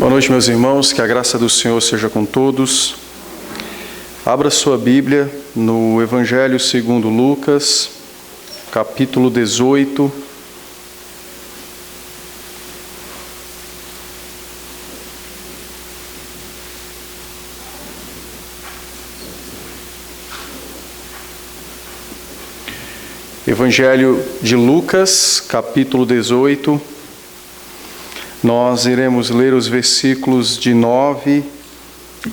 Boa noite, meus irmãos, que a graça do Senhor seja com todos. Abra sua Bíblia no Evangelho segundo Lucas, capítulo 18. Evangelho de Lucas, capítulo 18. Nós iremos ler os versículos de 9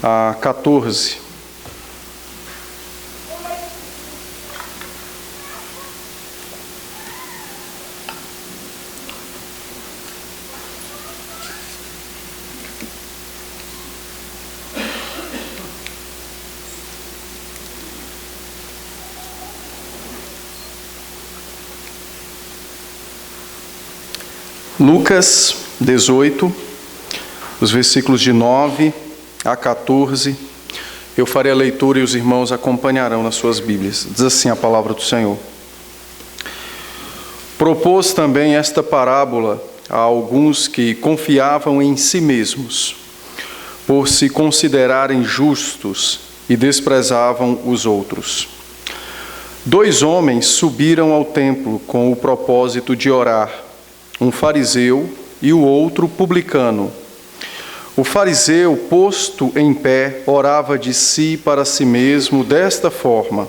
a 14. Lucas 18, os versículos de 9 a 14, eu farei a leitura e os irmãos acompanharão nas suas Bíblias. Diz assim a palavra do Senhor. Propôs também esta parábola a alguns que confiavam em si mesmos, por se considerarem justos e desprezavam os outros. 2 homens subiram ao templo com o propósito de orar, um fariseu e o outro publicano. O fariseu, posto em pé, orava de si para si mesmo desta forma: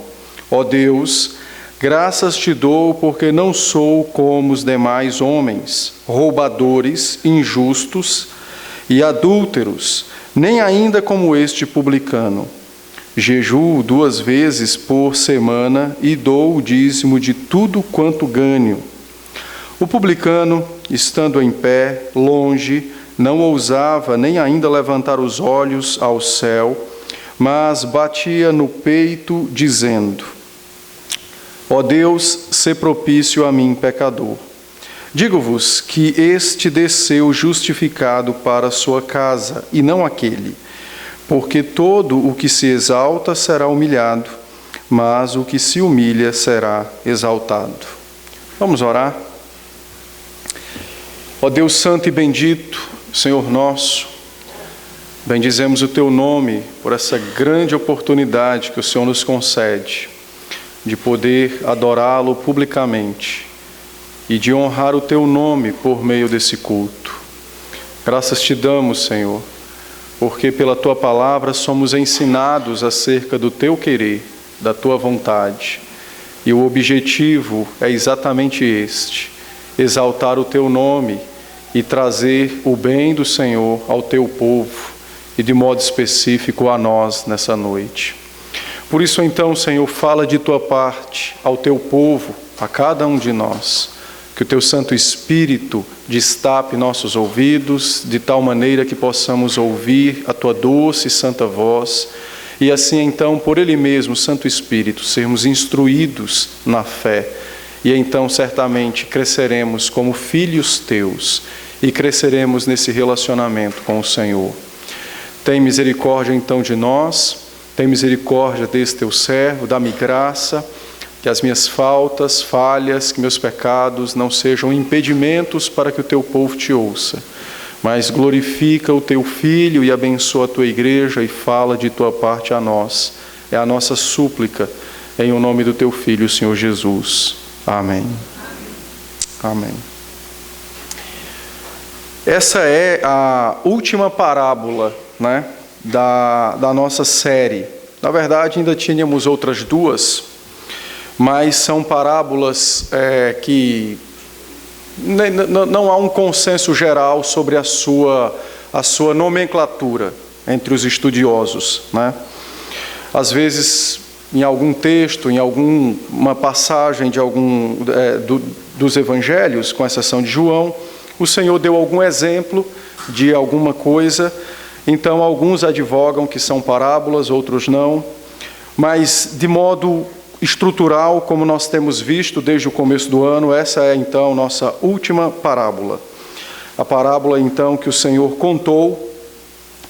Ó Deus, graças te dou porque não sou como os demais homens, roubadores, injustos e adúlteros, nem ainda como este publicano. Jejuo 2 vezes por semana e dou o dízimo de tudo quanto ganho. O publicano, estando em pé, longe, não ousava nem ainda levantar os olhos ao céu, mas batia no peito, dizendo: Ó Deus, sê propício a mim, pecador. Digo-vos que este desceu justificado para a sua casa, e não aquele, porque todo o que se exalta será humilhado, mas o que se humilha será exaltado. Vamos orar? Ó Deus santo e bendito, Senhor nosso, bendizemos o Teu nome por essa grande oportunidade que o Senhor nos concede de poder adorá-lo publicamente e de honrar o Teu nome por meio desse culto. Graças te damos, Senhor, porque pela Tua palavra somos ensinados acerca do Teu querer, da Tua vontade, e o objetivo é exatamente este: exaltar o Teu nome e trazer o bem do Senhor ao Teu povo e de modo específico a nós nessa noite. Por isso então, Senhor, fala de Tua parte ao Teu povo, a cada um de nós, que o Teu Santo Espírito destape nossos ouvidos de tal maneira que possamos ouvir a Tua doce e santa voz e assim então, por Ele mesmo, Santo Espírito, sermos instruídos na fé. E então, certamente, cresceremos como filhos Teus e cresceremos nesse relacionamento com o Senhor. Tem misericórdia, então, de nós, tem misericórdia desse Teu servo, dá-me graça, que as minhas falhas, que meus pecados não sejam impedimentos para que o Teu povo Te ouça, mas glorifica o Teu Filho e abençoa a Tua igreja e fala de Tua parte a nós. É a nossa súplica, em o nome do Teu Filho, o Senhor Jesus. Amém. Amém. Essa é a última parábola, da nossa série. Na verdade, ainda tínhamos outras 2, mas são parábolas que não há um consenso geral sobre a sua nomenclatura entre os estudiosos, Às vezes, em algum texto, em alguma passagem de dos evangelhos, com exceção de João, o Senhor deu algum exemplo de alguma coisa, então alguns advogam que são parábolas, outros não, mas de modo estrutural, como nós temos visto desde o começo do ano, essa é então nossa última parábola. A parábola então que o Senhor contou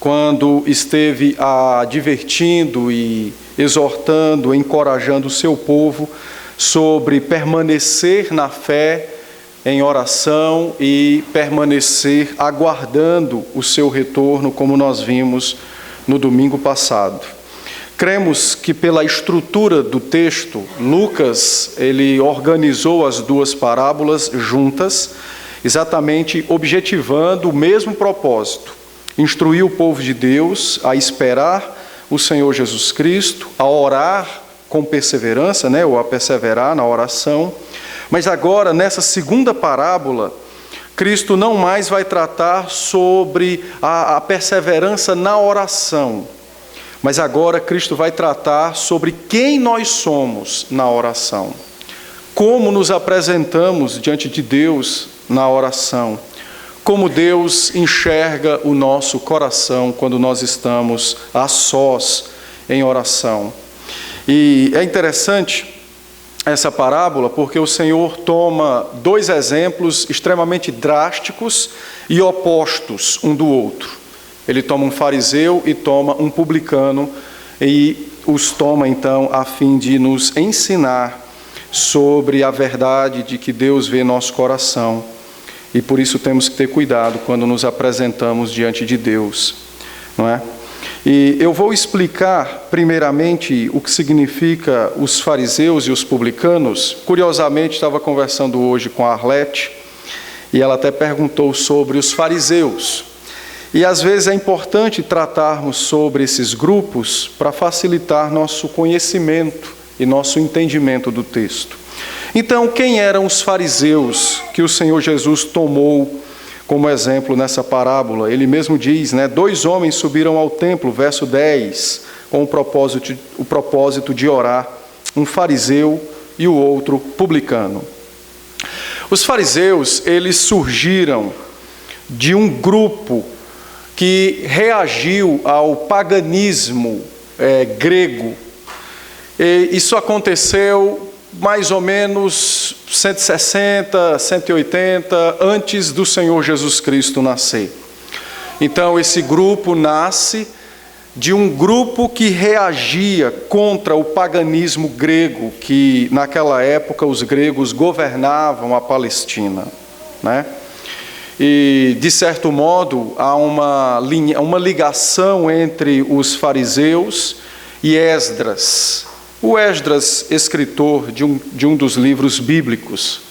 quando esteve advertindo e exortando, encorajando o seu povo sobre permanecer na fé em oração e permanecer aguardando o seu retorno, como nós vimos no domingo passado. Cremos que pela estrutura do texto, Lucas, ele organizou as duas parábolas juntas, exatamente objetivando o mesmo propósito: instruir o povo de Deus a esperar o Senhor Jesus Cristo, a orar com perseverança, ou a perseverar na oração. Mas agora, nessa segunda parábola, Cristo não mais vai tratar sobre a perseverança na oração, mas agora Cristo vai tratar sobre quem nós somos na oração, como nos apresentamos diante de Deus na oração, como Deus enxerga o nosso coração quando nós estamos a sós em oração. E é interessante essa parábola porque o Senhor toma dois exemplos extremamente drásticos e opostos um do outro. Ele toma um fariseu e toma um publicano, e os toma então a fim de nos ensinar sobre a verdade de que Deus vê nosso coração. E por isso temos que ter cuidado quando nos apresentamos diante de Deus, não é? E eu vou explicar primeiramente o que significa os fariseus e os publicanos. Curiosamente, estava conversando hoje com a Arlete, e ela até perguntou sobre os fariseus. E às vezes é importante tratarmos sobre esses grupos para facilitar nosso conhecimento e nosso entendimento do texto. Então, quem eram os fariseus que o Senhor Jesus tomou como exemplo nessa parábola? Ele mesmo diz, 2 homens subiram ao templo, verso 10, com o propósito de orar, um fariseu e o outro publicano. Os fariseus, eles surgiram de um grupo que reagiu ao paganismo grego. E isso aconteceu mais ou menos 160, 180 antes do Senhor Jesus Cristo nascer. Então esse grupo nasce de um grupo que reagia contra o paganismo grego, que naquela época os gregos governavam a Palestina, E de certo modo há uma ligação entre os fariseus e Esdras. O Esdras, escritor de um dos livros bíblicos,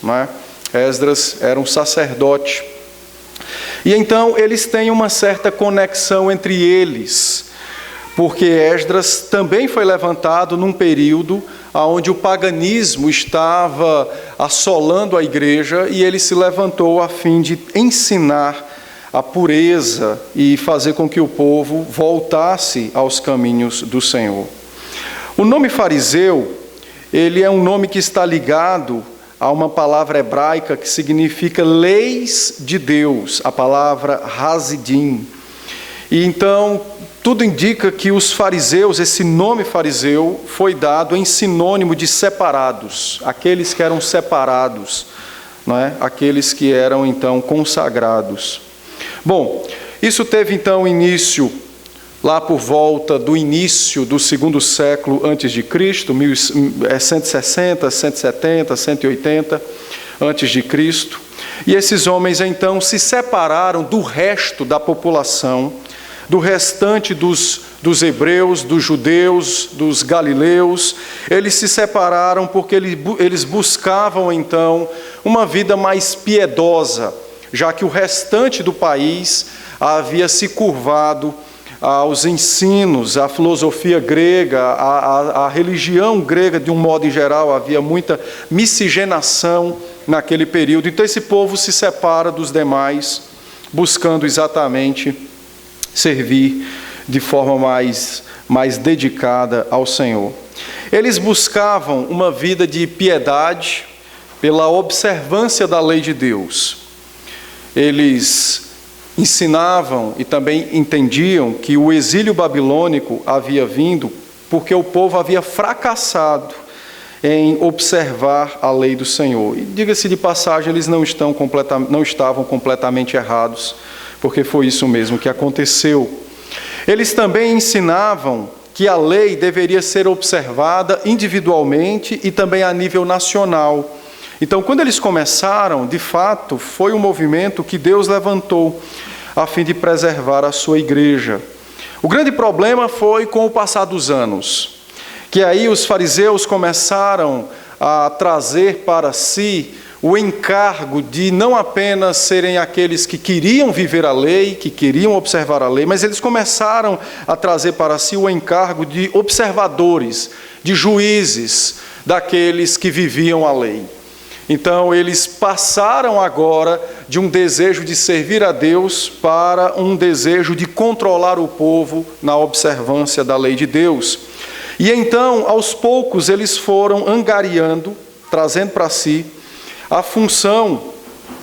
Esdras era um sacerdote. E então eles têm uma certa conexão entre eles, porque Esdras também foi levantado num período onde o paganismo estava assolando a igreja, e ele se levantou a fim de ensinar a pureza e fazer com que o povo voltasse aos caminhos do Senhor. O nome fariseu, ele é um nome que está ligado a uma palavra hebraica que significa leis de Deus, a palavra Hasidim. E então, tudo indica que os fariseus, esse nome fariseu, foi dado em sinônimo de separados, aqueles que eram separados, aqueles que eram então consagrados. Bom, isso teve então início lá por volta do início do 2º século antes de Cristo, 160, 170, 180 antes de Cristo. E esses homens então se separaram do resto da população, do restante dos hebreus, dos judeus, dos galileus. Eles se separaram porque eles buscavam então uma vida mais piedosa, já que o restante do país havia se curvado aos ensinos, à filosofia grega, à religião grega de um modo em geral. Havia muita miscigenação naquele período. Então esse povo se separa dos demais, buscando exatamente servir de forma mais dedicada ao Senhor. Eles buscavam uma vida de piedade pela observância da lei de Deus. Eles ensinavam e também entendiam que o exílio babilônico havia vindo porque o povo havia fracassado em observar a lei do Senhor. E diga-se de passagem, eles não estavam completamente errados, porque foi isso mesmo que aconteceu. Eles também ensinavam que a lei deveria ser observada individualmente e também a nível nacional. Então, quando eles começaram, de fato, foi um movimento que Deus levantou a fim de preservar a sua igreja. O grande problema foi com o passar dos anos, que aí os fariseus começaram a trazer para si o encargo de não apenas serem aqueles que queriam viver a lei, que queriam observar a lei, mas eles começaram a trazer para si o encargo de observadores, de juízes, daqueles que viviam a lei. Então, eles passaram agora de um desejo de servir a Deus para um desejo de controlar o povo na observância da lei de Deus. E então, aos poucos, eles foram angariando, trazendo para si a função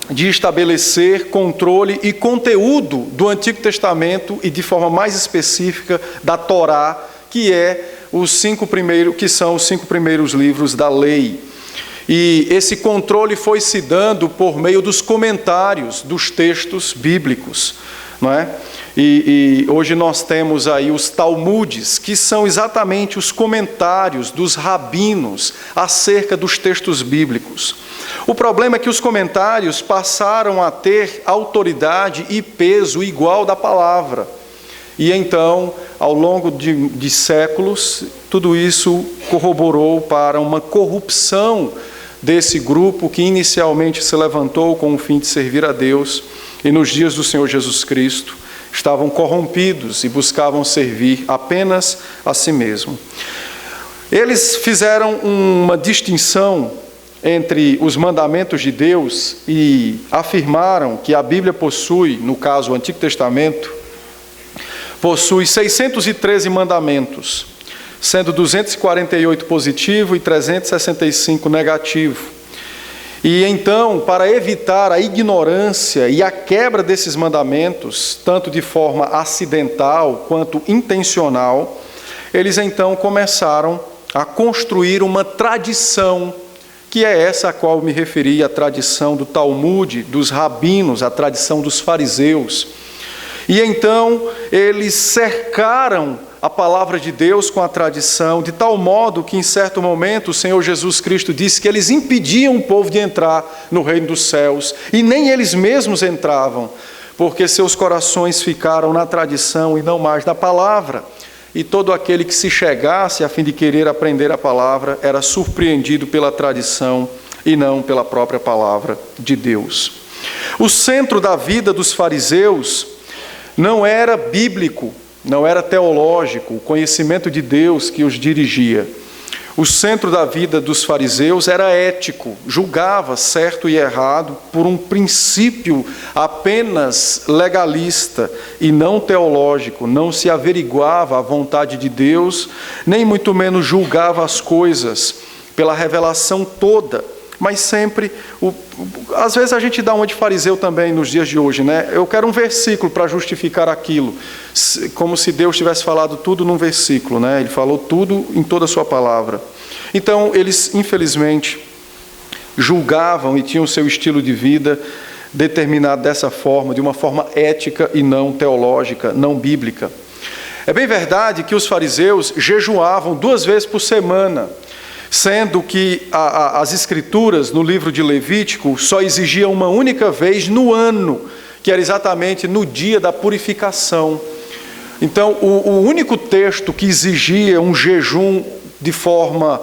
de estabelecer controle e conteúdo do Antigo Testamento e, de forma mais específica, da Torá, que são os 5 primeiros livros da lei. E esse controle foi se dando por meio dos comentários dos textos bíblicos, não é? E hoje nós temos aí os Talmudes, que são exatamente os comentários dos rabinos acerca dos textos bíblicos. O problema é que os comentários passaram a ter autoridade e peso igual da palavra. E então, ao longo de séculos, tudo isso corroborou para uma corrupção desse grupo que inicialmente se levantou com o fim de servir a Deus e nos dias do Senhor Jesus Cristo estavam corrompidos e buscavam servir apenas a si mesmo. Eles fizeram uma distinção entre os mandamentos de Deus e afirmaram que a Bíblia possui, no caso o Antigo Testamento, possui 613 mandamentos, sendo 248 positivo e 365 negativo. E então, para evitar a ignorância e a quebra desses mandamentos, tanto de forma acidental quanto intencional, eles então começaram a construir uma tradição, que é essa a qual eu me referi, a tradição do Talmude, dos rabinos, a tradição dos fariseus. E então eles cercaram a palavra de Deus com a tradição, de tal modo que em certo momento o Senhor Jesus Cristo disse que eles impediam o povo de entrar no reino dos céus, e nem eles mesmos entravam, porque seus corações ficaram na tradição e não mais na palavra. E todo aquele que se chegasse a fim de querer aprender a palavra era surpreendido pela tradição e não pela própria palavra de Deus. O centro da vida dos fariseus não era bíblico, não era teológico, o conhecimento de Deus que os dirigia. O centro da vida dos fariseus era ético, julgava certo e errado por um princípio apenas legalista e não teológico. Não se averiguava a vontade de Deus, nem muito menos julgava as coisas pela revelação toda. Mas sempre, às vezes a gente dá uma de fariseu também nos dias de hoje, né? Eu quero um versículo para justificar aquilo, como se Deus tivesse falado tudo num versículo, né? Ele falou tudo em toda a sua palavra. Então, eles, infelizmente, julgavam e tinham o seu estilo de vida determinado dessa forma, de uma forma ética e não teológica, não bíblica. É bem verdade que os fariseus jejuavam 2 vezes por semana, sendo que as escrituras no livro de Levítico só exigiam uma única vez no ano, que era exatamente no dia da purificação. Então, o único texto que exigia um jejum de forma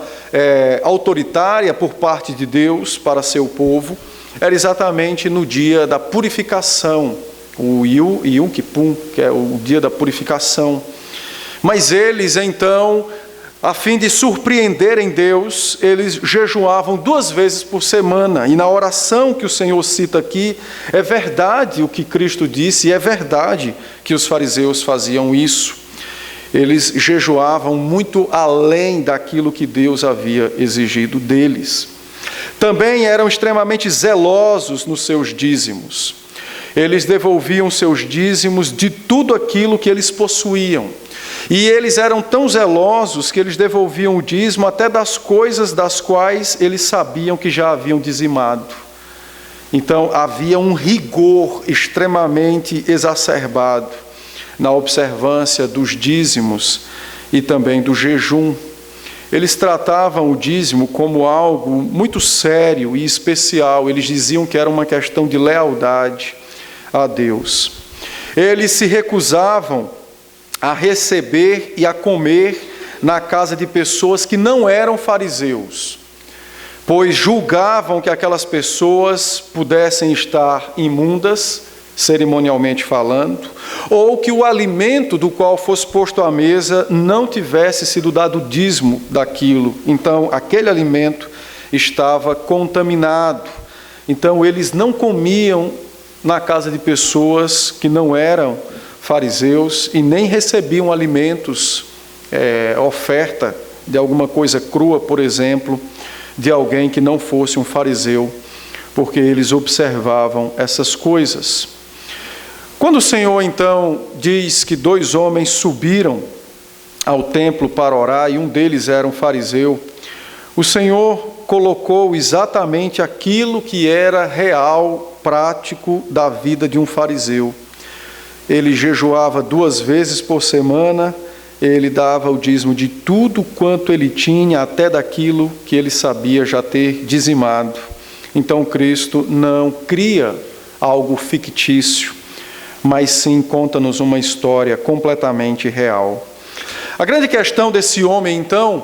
autoritária por parte de Deus para seu povo era exatamente no dia da purificação, o Yom Kippur, que é o dia da purificação. Mas eles, então, a fim de surpreenderem Deus, eles jejuavam 2 vezes por semana. E na oração que o Senhor cita aqui, é verdade o que Cristo disse, e é verdade que os fariseus faziam isso. Eles jejuavam muito além daquilo que Deus havia exigido deles. Também eram extremamente zelosos nos seus dízimos. Eles devolviam seus dízimos de tudo aquilo que eles possuíam. E eles eram tão zelosos que eles devolviam o dízimo até das coisas das quais eles sabiam que já haviam dizimado. Então havia um rigor extremamente exacerbado na observância dos dízimos e também do jejum. eles tratavam o dízimo como algo muito sério e especial. Eles diziam que era uma questão de lealdade a Deus. Eles se recusavam a receber e a comer na casa de pessoas que não eram fariseus, pois julgavam que aquelas pessoas pudessem estar imundas, cerimonialmente falando, ou que o alimento do qual fosse posto à mesa não tivesse sido dado dízimo daquilo. Então, aquele alimento estava contaminado. Então, eles não comiam na casa de pessoas que não eram fariseus e nem recebiam alimentos, oferta de alguma coisa crua, por exemplo, de alguém que não fosse um fariseu, porque eles observavam essas coisas. Quando o Senhor, então, diz que 2 homens subiram ao templo para orar, e um deles era um fariseu, o Senhor colocou exatamente aquilo que era real, prático da vida de um fariseu. Ele jejuava 2 vezes por semana, ele dava o dízimo de tudo quanto ele tinha, até daquilo que ele sabia já ter dizimado. Então Cristo não cria algo fictício, mas sim conta-nos uma história completamente real. A grande questão desse homem, então,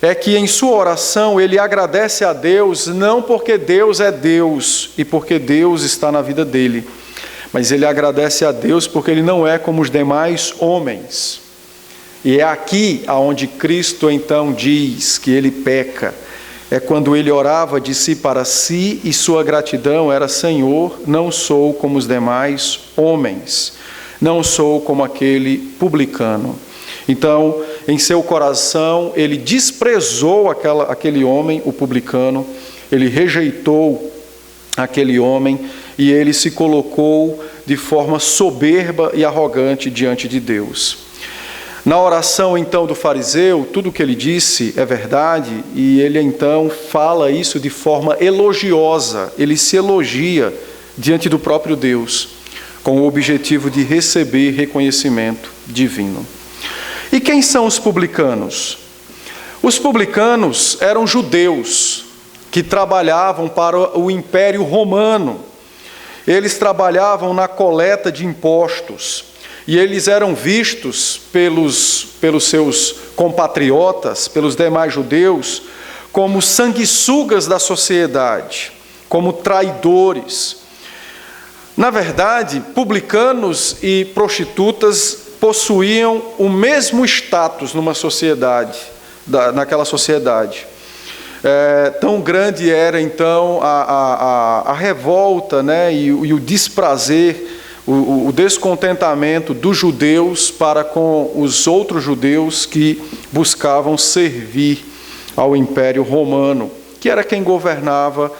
é que em sua oração ele agradece a Deus, não porque Deus é Deus e porque Deus está na vida dele, mas ele agradece a Deus porque ele não é como os demais homens. E é aqui aonde Cristo então diz que ele peca. É quando ele orava de si para si e sua gratidão era: Senhor, não sou como os demais homens, não sou como aquele publicano. Então, em seu coração, ele desprezou aquele homem, o publicano, ele rejeitou aquele homem e ele se colocou de forma soberba e arrogante diante de Deus. Na oração, então, do fariseu, tudo o que ele disse é verdade, e ele, então, fala isso de forma elogiosa. Ele se elogia diante do próprio Deus, com o objetivo de receber reconhecimento divino. E quem são os publicanos? Os publicanos eram judeus que trabalhavam para o Império Romano. Eles trabalhavam na coleta de impostos. E eles eram vistos pelos seus compatriotas, pelos demais judeus, como sanguessugas da sociedade, como traidores. Na verdade, publicanos e prostitutas possuíam o mesmo status numa sociedade, naquela sociedade. Tão grande era então a revolta, né, e o desprazer, o descontentamento dos judeus para com os outros judeus que buscavam servir ao Império Romano, que era quem governava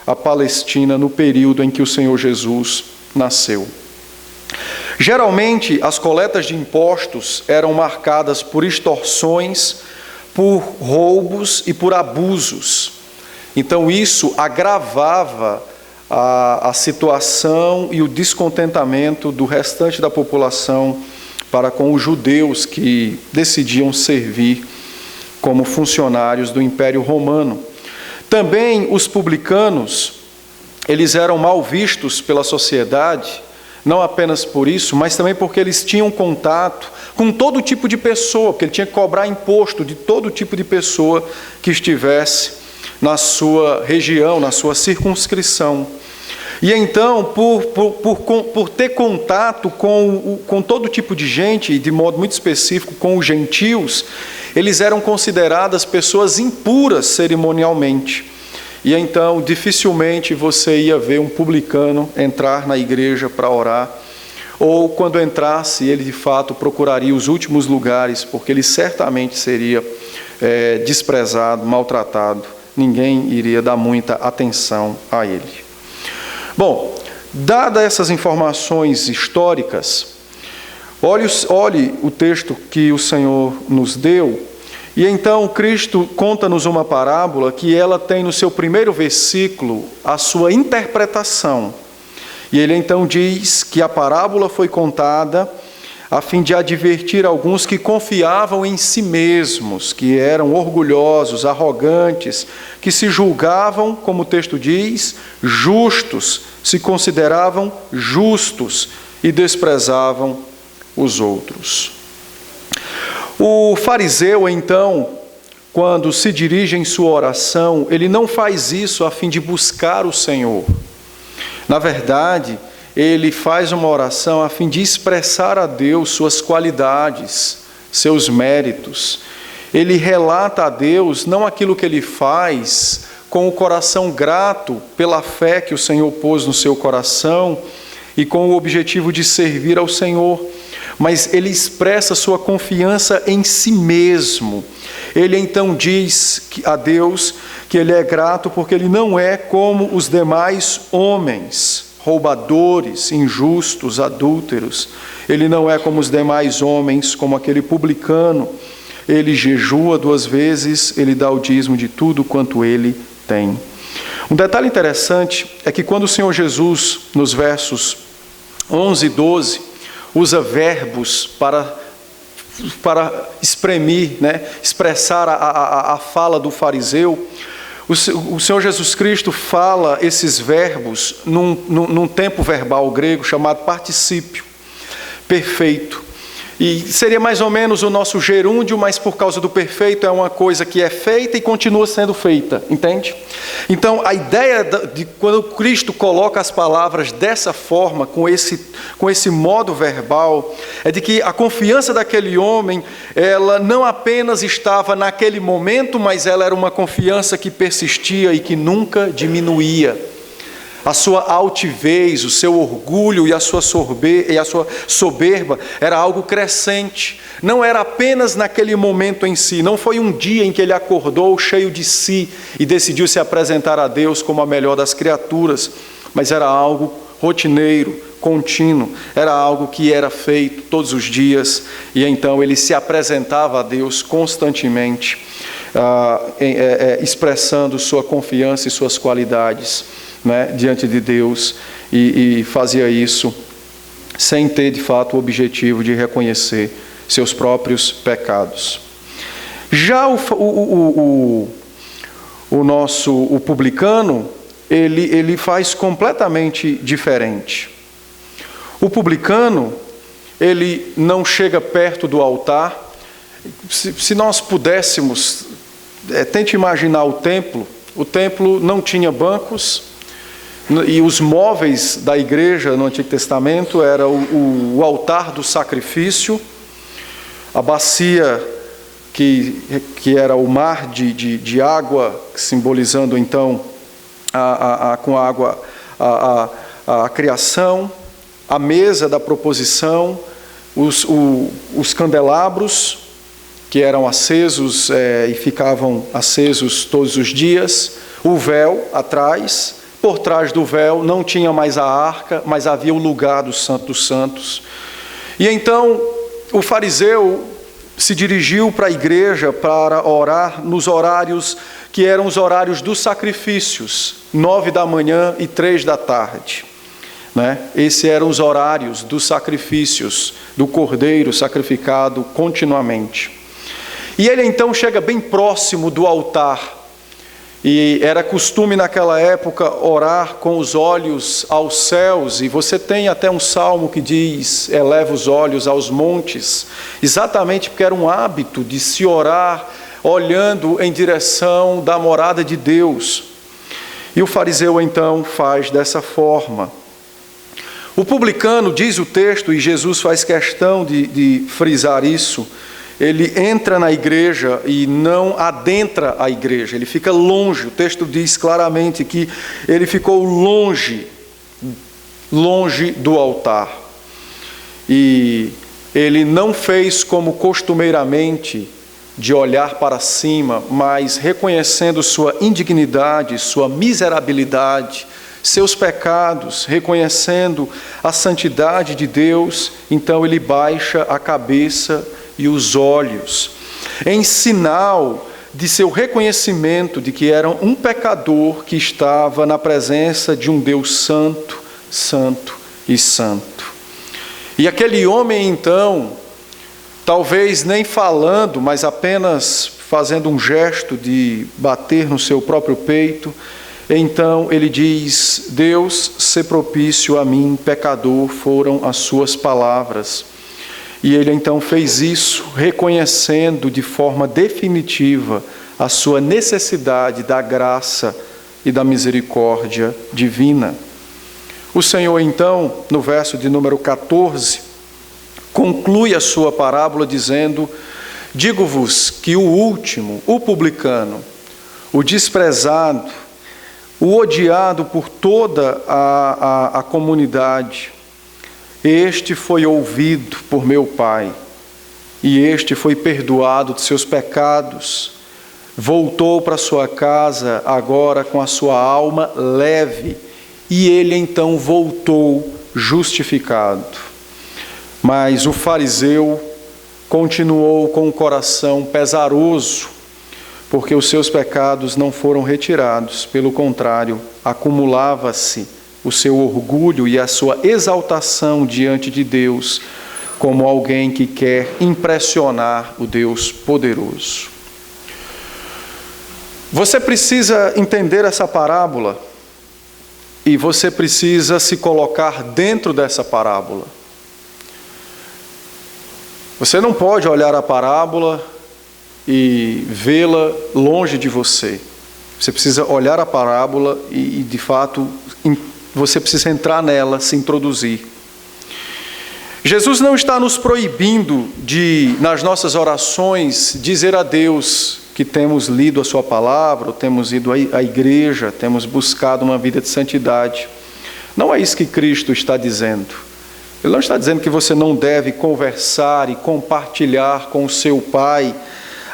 a Palestina no período em que o Senhor Jesus nasceu. Geralmente, as coletas de impostos eram marcadas por extorsões, por roubos e por abusos. Então, isso agravava a situação e o descontentamento do restante da população para com os judeus que decidiam servir como funcionários do Império Romano. Também os publicanos, eles eram mal vistos pela sociedade, não apenas por isso, mas também porque eles tinham contato com todo tipo de pessoa, porque ele tinha que cobrar imposto de todo tipo de pessoa que estivesse na sua região, na sua circunscrição. E então, por ter contato com todo tipo de gente, e de modo muito específico com os gentios, eles eram consideradas pessoas impuras cerimonialmente. E então, dificilmente você ia ver um publicano entrar na igreja para orar, ou quando entrasse, ele de fato procuraria os últimos lugares, porque ele certamente seria desprezado, maltratado. Ninguém iria dar muita atenção a ele. Bom, dadas essas informações históricas, olhe o texto que o Senhor nos deu, e então Cristo conta-nos uma parábola que ela tem no seu primeiro versículo a sua interpretação. E ele então diz que a parábola foi contada a fim de advertir alguns que confiavam em si mesmos, que eram orgulhosos, arrogantes, que se julgavam, como o texto diz, justos, se consideravam justos e desprezavam os outros. O fariseu, então, quando se dirige em sua oração, ele não faz isso a fim de buscar o Senhor. Na verdade, ele faz uma oração a fim de expressar a Deus suas qualidades, seus méritos. Ele relata a Deus não aquilo que ele faz com o coração grato pela fé que o Senhor pôs no seu coração e com o objetivo de servir ao Senhor, mas ele expressa sua confiança em si mesmo. Ele então diz a Deus que ele é grato porque ele não é como os demais homens, roubadores, injustos, adúlteros. Ele não é como os demais homens, como aquele publicano. Ele jejua 2 vezes, ele dá o dízimo de tudo quanto ele tem. Um detalhe interessante é que quando o Senhor Jesus, nos versos 11 e 12, usa verbos para exprimir, expressar a fala do fariseu, o Senhor Jesus Cristo fala esses verbos num tempo verbal grego chamado particípio perfeito. E seria mais ou menos o nosso gerúndio, mas por causa do perfeito é uma coisa que é feita e continua sendo feita, entende? Então, a ideia de quando Cristo coloca as palavras dessa forma, com esse modo verbal, é de que a confiança daquele homem, ela não apenas estava naquele momento, mas ela era uma confiança que persistia e que nunca diminuía. A sua altivez, o seu orgulho e a sua soberba era algo crescente. Não era apenas naquele momento em si. Não foi um dia em que ele acordou cheio de si e decidiu se apresentar a Deus como a melhor das criaturas. Mas era algo rotineiro, contínuo. Era algo que era feito todos os dias. E então ele se apresentava a Deus constantemente, expressando sua confiança e suas qualidades, diante de Deus, e fazia isso sem ter de fato o objetivo de reconhecer seus próprios pecados. Já o publicano, ele faz completamente diferente. O publicano, ele não chega perto do altar. Se nós pudéssemos, tente imaginar o templo não tinha bancos, e os móveis da igreja no Antigo Testamento era o altar do sacrifício, a bacia que era o mar de água, simbolizando então com água a criação, a mesa da proposição, os candelabros que eram acesos e ficavam acesos todos os dias, o véu atrás. Por trás do véu não tinha mais a arca, mas havia o lugar do Santo dos Santos. E então o fariseu se dirigiu para a igreja para orar nos horários que eram os horários dos sacrifícios, 9 da manhã e 3 da tarde. Esses eram os horários dos sacrifícios, do cordeiro sacrificado continuamente. E ele então chega bem próximo do altar. E era costume naquela época orar com os olhos aos céus, e você tem até um salmo que diz, eleva os olhos aos montes, exatamente porque era um hábito de se orar olhando em direção da morada de Deus. E o fariseu então faz dessa forma. O publicano, diz o texto, e Jesus faz questão de frisar isso, ele entra na igreja e não adentra a igreja, ele fica longe. O texto diz claramente que ele ficou longe do altar. E ele não fez como costumeiramente, de olhar para cima, mas reconhecendo sua indignidade, sua miserabilidade, seus pecados, reconhecendo a santidade de Deus, então ele baixa a cabeça e os olhos, em sinal de seu reconhecimento de que era um pecador que estava na presença de um Deus santo, santo e santo. E aquele homem então, talvez nem falando, mas apenas fazendo um gesto de bater no seu próprio peito, então ele diz: Deus, sê propício a mim, pecador, foram as suas palavras. E ele então fez isso, reconhecendo de forma definitiva a sua necessidade da graça e da misericórdia divina. O Senhor então, no verso de número 14, conclui a sua parábola dizendo: digo-vos que o último, o publicano, o desprezado, o odiado por toda a comunidade, este foi ouvido por meu Pai, e este foi perdoado de seus pecados, voltou para sua casa agora com a sua alma leve, e ele então voltou justificado. Mas o fariseu continuou com o coração pesaroso, porque os seus pecados não foram retirados, pelo contrário, acumulava-se o seu orgulho e a sua exaltação diante de Deus, como alguém que quer impressionar o Deus poderoso. Você precisa entender essa parábola e você precisa se colocar dentro dessa parábola. Você não pode olhar a parábola e vê-la longe de você. Você precisa olhar a parábola e de fato, você precisa entrar nela, se introduzir. Jesus não está nos proibindo de, nas nossas orações, dizer a Deus que temos lido a sua palavra, ou temos ido à igreja, temos buscado uma vida de santidade. Não é isso que Cristo está dizendo. Ele não está dizendo que você não deve conversar e compartilhar com o seu Pai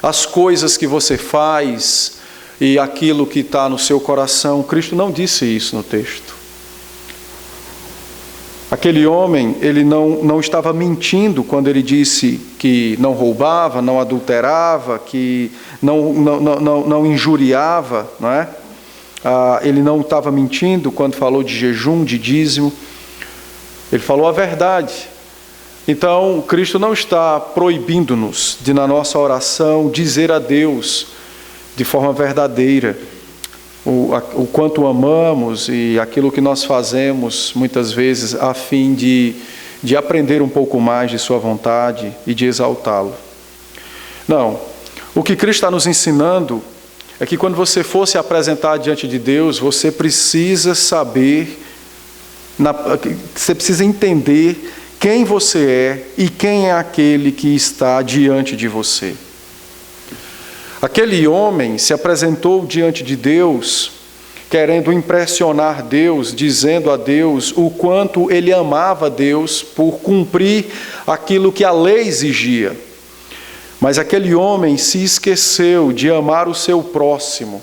as coisas que você faz e aquilo que está no seu coração. Cristo não disse isso no texto. Aquele homem, ele não estava mentindo quando ele disse que não roubava, não adulterava, que não injuriava, não é? Ele não estava mentindo quando falou de jejum, de dízimo. Ele falou a verdade. Então, Cristo não está proibindo-nos de, na nossa oração, dizer a Deus de forma verdadeira o quanto amamos e aquilo que nós fazemos, muitas vezes, a fim de aprender um pouco mais de sua vontade e de exaltá-lo. Não. O que Cristo está nos ensinando é que quando você for se apresentar diante de Deus, você precisa saber, você precisa entender quem você é e quem é aquele que está diante de você. Aquele homem se apresentou diante de Deus, querendo impressionar Deus, dizendo a Deus o quanto ele amava Deus por cumprir aquilo que a lei exigia. Mas aquele homem se esqueceu de amar o seu próximo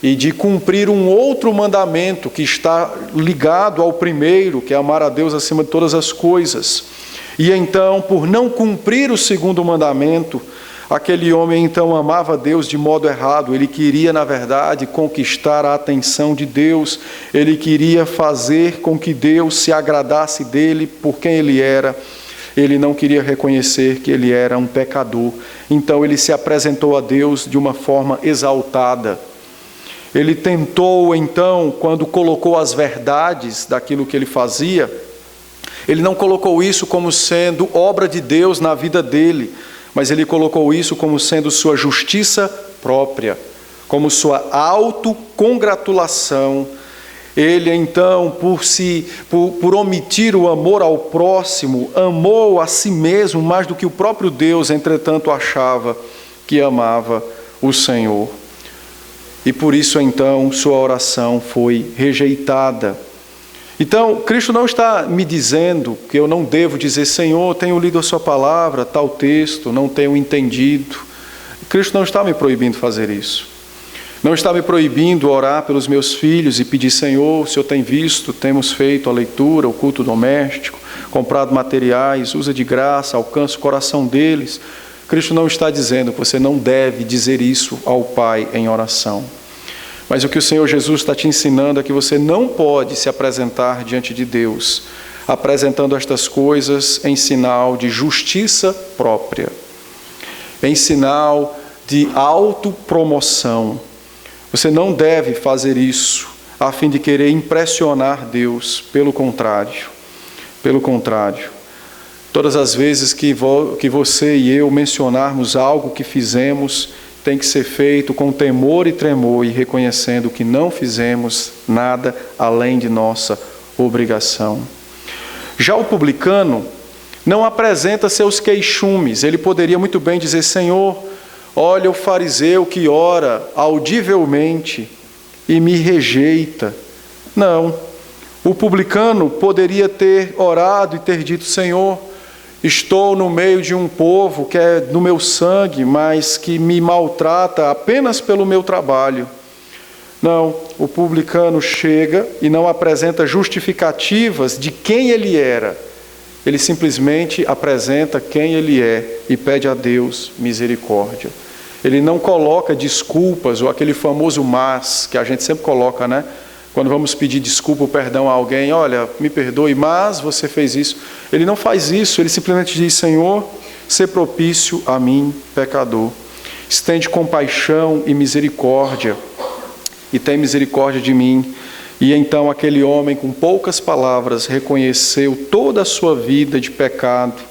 e de cumprir um outro mandamento que está ligado ao primeiro, que é amar a Deus acima de todas as coisas. E então, por não cumprir o segundo mandamento, aquele homem então amava Deus de modo errado. Ele queria, na verdade, conquistar a atenção de Deus. Ele queria fazer com que Deus se agradasse dele por quem ele era. Ele não queria reconhecer que ele era um pecador. Então ele se apresentou a Deus de uma forma exaltada. Ele tentou então, quando colocou as verdades daquilo que ele fazia, ele não colocou isso como sendo obra de Deus na vida dele, mas ele colocou isso como sendo sua justiça própria, como sua autocongratulação. Ele então, por omitir o amor ao próximo, amou a si mesmo mais do que o próprio Deus, entretanto achava que amava o Senhor. E por isso então sua oração foi rejeitada. Então, Cristo não está me dizendo que eu não devo dizer: Senhor, tenho lido a sua palavra, tal texto, não tenho entendido. Cristo não está me proibindo fazer isso. Não está me proibindo orar pelos meus filhos e pedir: Senhor, o Senhor tem visto, temos feito a leitura, o culto doméstico, comprado materiais, usa de graça, alcança o coração deles. Cristo não está dizendo que você não deve dizer isso ao Pai em oração. Mas o que o Senhor Jesus está te ensinando é que você não pode se apresentar diante de Deus apresentando estas coisas em sinal de justiça própria, em sinal de autopromoção. Você não deve fazer isso a fim de querer impressionar Deus, pelo contrário. Todas as vezes que você e eu mencionarmos algo que fizemos, tem que ser feito com temor e tremor e reconhecendo que não fizemos nada além de nossa obrigação. Já o publicano não apresenta seus queixumes. Ele poderia muito bem dizer: Senhor, olha o fariseu que ora audivelmente e me rejeita. Não. O publicano poderia ter orado e ter dito: Senhor, estou no meio de um povo que é do meu sangue, mas que me maltrata apenas pelo meu trabalho. Não, o publicano chega e não apresenta justificativas de quem ele era. Ele simplesmente apresenta quem ele é e pede a Deus misericórdia. Ele não coloca desculpas ou aquele famoso mas que a gente sempre coloca, né? Quando vamos pedir desculpa ou perdão a alguém: olha, me perdoe, mas você fez isso. Ele não faz isso, ele simplesmente diz: Senhor, sê propício a mim, pecador. Estende compaixão e misericórdia, e tem misericórdia de mim. E então aquele homem, com poucas palavras, reconheceu toda a sua vida de pecado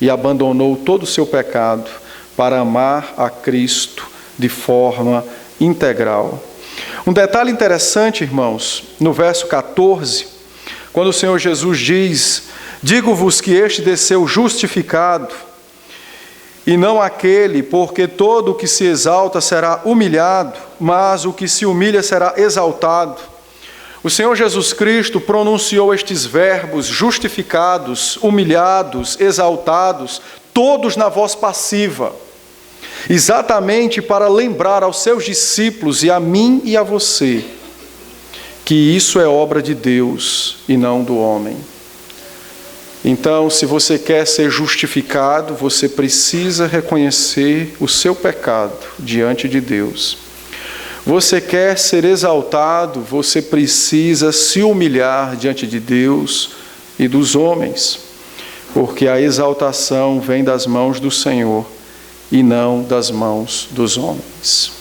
e abandonou todo o seu pecado para amar a Cristo de forma integral. Um detalhe interessante, irmãos, no verso 14, quando o Senhor Jesus diz: digo-vos que este desceu justificado, e não aquele, porque todo o que se exalta será humilhado, mas o que se humilha será exaltado. O Senhor Jesus Cristo pronunciou estes verbos: justificados, humilhados, exaltados, todos na voz passiva, exatamente para lembrar aos seus discípulos e a mim e a você que isso é obra de Deus e não do homem. Então, se você quer ser justificado, você precisa reconhecer o seu pecado diante de Deus. Você quer ser exaltado, você precisa se humilhar diante de Deus e dos homens, porque a exaltação vem das mãos do Senhor e não das mãos dos homens.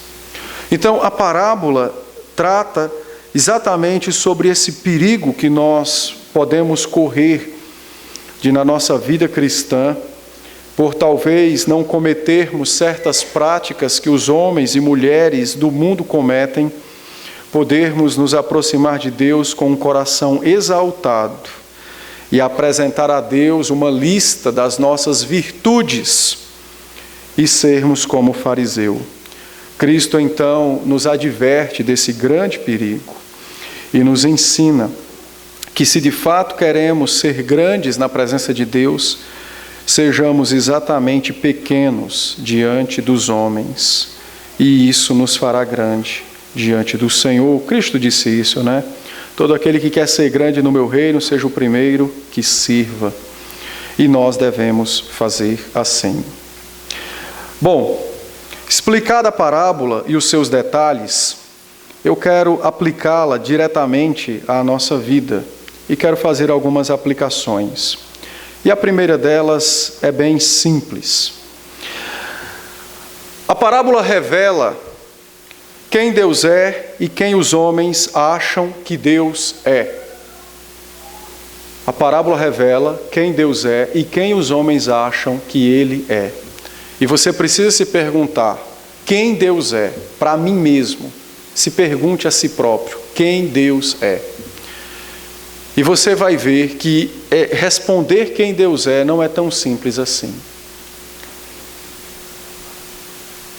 Então, a parábola trata exatamente sobre esse perigo que nós podemos correr de, na nossa vida cristã, por talvez não cometermos certas práticas que os homens e mulheres do mundo cometem, podermos nos aproximar de Deus com um coração exaltado e apresentar a Deus uma lista das nossas virtudes e sermos como o fariseu. Cristo, então, nos adverte desse grande perigo e nos ensina que, se de fato queremos ser grandes na presença de Deus, sejamos exatamente pequenos diante dos homens, e isso nos fará grande diante do Senhor. Cristo disse isso, né? Todo aquele que quer ser grande no meu reino, seja o primeiro que sirva. E nós devemos fazer assim. Bom, explicada a parábola e os seus detalhes, eu quero aplicá-la diretamente à nossa vida e quero fazer algumas aplicações. E a primeira delas é bem simples. A parábola revela quem Deus é e quem os homens acham que Deus é. A parábola revela quem Deus é e quem os homens acham que Ele é. E você precisa se perguntar: quem Deus é? Para mim mesmo. Se pergunte a si próprio: quem Deus é? E você vai ver que responder quem Deus é não é tão simples assim.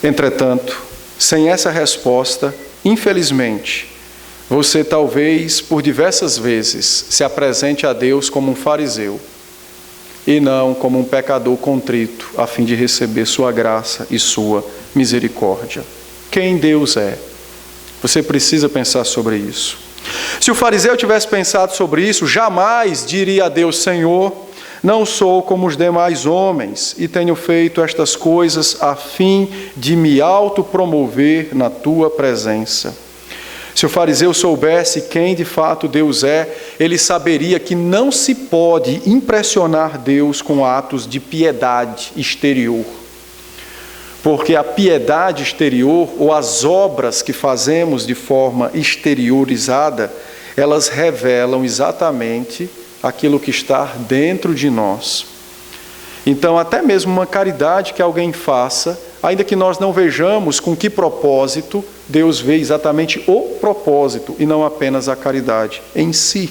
Entretanto, sem essa resposta, infelizmente, você talvez por diversas vezes se apresente a Deus como um fariseu e não como um pecador contrito, a fim de receber sua graça e sua misericórdia. Quem Deus é? Você precisa pensar sobre isso. Se o fariseu tivesse pensado sobre isso, jamais diria a Deus: Senhor, não sou como os demais homens e tenho feito estas coisas a fim de me autopromover na tua presença. Se o fariseu soubesse quem de fato Deus é, ele saberia que não se pode impressionar Deus com atos de piedade exterior. Porque a piedade exterior, ou as obras que fazemos de forma exteriorizada, elas revelam exatamente aquilo que está dentro de nós. Então, até mesmo uma caridade que alguém faça, ainda que nós não vejamos com que propósito, Deus vê exatamente o propósito e não apenas a caridade em si.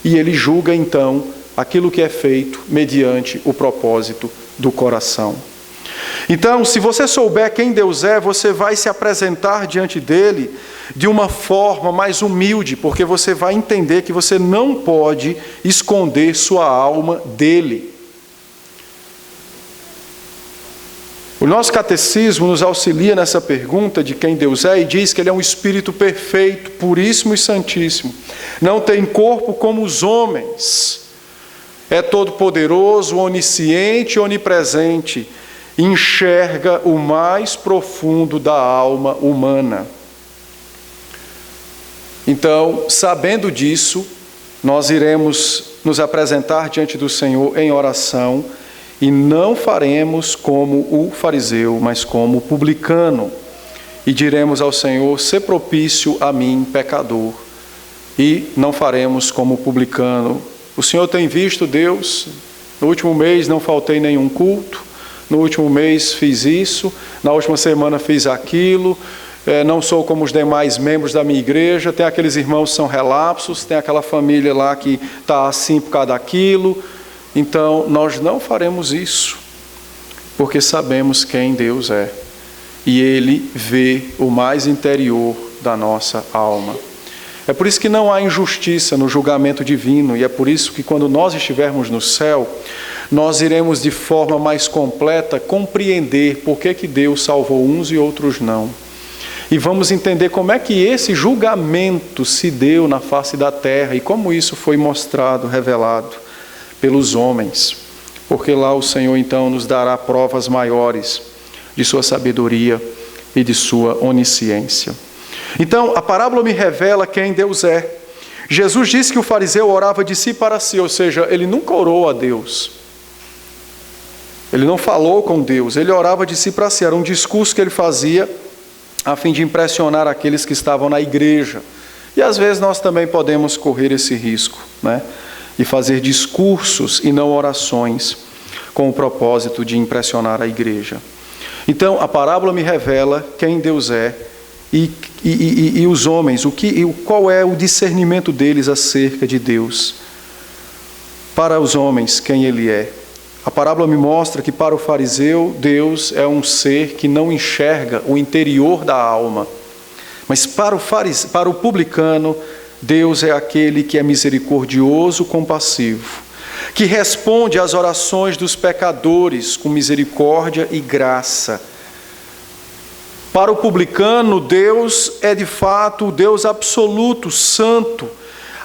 E Ele julga, então, aquilo que é feito mediante o propósito do coração. Então, se você souber quem Deus é, você vai se apresentar diante dele de uma forma mais humilde, porque você vai entender que você não pode esconder sua alma dele. O nosso catecismo nos auxilia nessa pergunta de quem Deus é e diz que Ele é um Espírito perfeito, puríssimo e santíssimo. Não tem corpo como os homens. É todo-poderoso, onisciente e onipresente. Enxerga o mais profundo da alma humana. Então, sabendo disso, nós iremos nos apresentar diante do Senhor em oração e não faremos como o fariseu, mas como o publicano. E diremos ao Senhor, sê propício a mim, pecador. E não faremos como o publicano. O Senhor tem visto, Deus, no último mês não faltei nenhum culto, no último mês fiz isso, na última semana fiz aquilo, não sou como os demais membros da minha igreja, tem aqueles irmãos que são relapsos, tem aquela família lá que está assim por causa daquilo. Então, nós não faremos isso, porque sabemos quem Deus é. E Ele vê o mais interior da nossa alma. É por isso que não há injustiça no julgamento divino, e é por isso que quando nós estivermos no céu, nós iremos de forma mais completa compreender por que Deus salvou uns e outros não. E vamos entender como é que esse julgamento se deu na face da terra e como isso foi mostrado, revelado pelos homens, porque lá o Senhor então nos dará provas maiores de sua sabedoria e de sua onisciência. Então, a parábola me revela quem Deus é. Jesus disse que o fariseu orava de si para si, ou seja, ele nunca orou a Deus. Ele não falou com Deus, ele orava de si para si. Era um discurso que ele fazia a fim de impressionar aqueles que estavam na igreja. E às vezes nós também podemos correr esse risco, né? E fazer discursos e não orações com o propósito de impressionar a igreja. Então, a parábola me revela quem Deus é e os homens, qual é o discernimento deles acerca de Deus. Para os homens, quem Ele é. A parábola me mostra que para o fariseu, Deus é um ser que não enxerga o interior da alma. Mas para o publicano, Deus é aquele que é misericordioso, compassivo, que responde às orações dos pecadores com misericórdia e graça. Para o publicano, Deus é de fato o Deus absoluto, santo,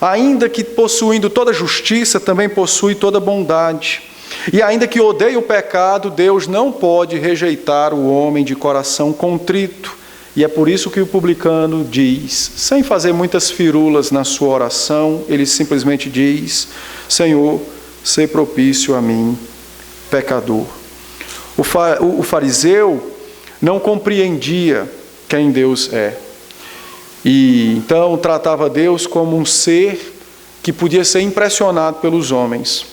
ainda que possuindo toda justiça, também possui toda bondade. E ainda que odeie o pecado, Deus não pode rejeitar o homem de coração contrito. E é por isso que o publicano diz, sem fazer muitas firulas na sua oração, ele simplesmente diz, Senhor, sê propício a mim, pecador. O fariseu não compreendia quem Deus é. E então tratava Deus como um ser que podia ser impressionado pelos homens.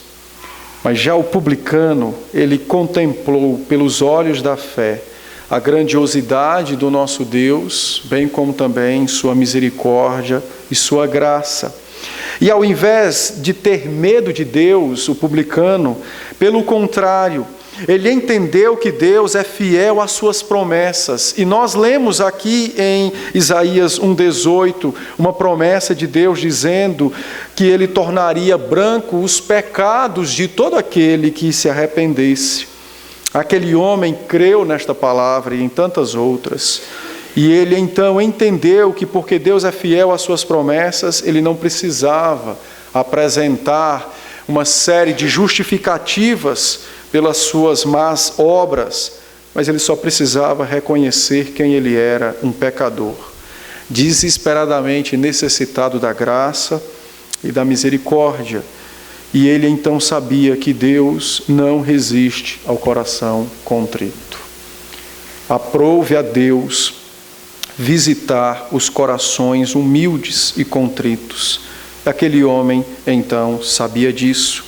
Mas já o publicano, ele contemplou pelos olhos da fé a grandiosidade do nosso Deus, bem como também sua misericórdia e sua graça. E ao invés de ter medo de Deus, o publicano, pelo contrário, ele entendeu que Deus é fiel às suas promessas. E nós lemos aqui em Isaías 1,18, uma promessa de Deus dizendo que Ele tornaria branco os pecados de todo aquele que se arrependesse. Aquele homem creu nesta palavra e em tantas outras. E ele então entendeu que porque Deus é fiel às suas promessas, ele não precisava apresentar uma série de justificativas pelas suas más obras, mas ele só precisava reconhecer quem ele era, um pecador. desesperadamente necessitado da graça e da misericórdia. E ele então sabia que Deus não resiste ao coração contrito. Aprouve a Deus visitar os corações humildes e contritos. Aquele homem então sabia disso.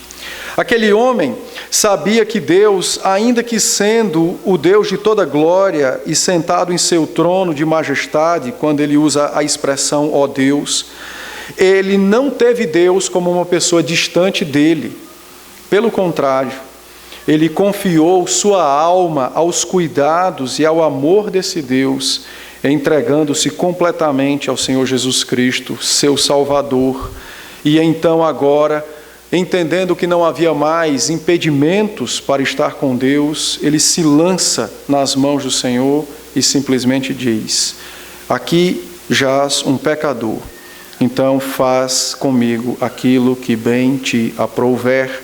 Aquele homem sabia que Deus, ainda que sendo o Deus de toda glória e sentado em seu trono de majestade, quando ele usa a expressão ó Deus, ele não teve Deus como uma pessoa distante dele. Pelo contrário, ele confiou sua alma aos cuidados e ao amor desse Deus, entregando-se completamente ao Senhor Jesus Cristo, seu Salvador. E então agora, entendendo que não havia mais impedimentos para estar com Deus, ele se lança nas mãos do Senhor e simplesmente diz: aqui jaz um pecador, então faz comigo aquilo que bem te aprouver.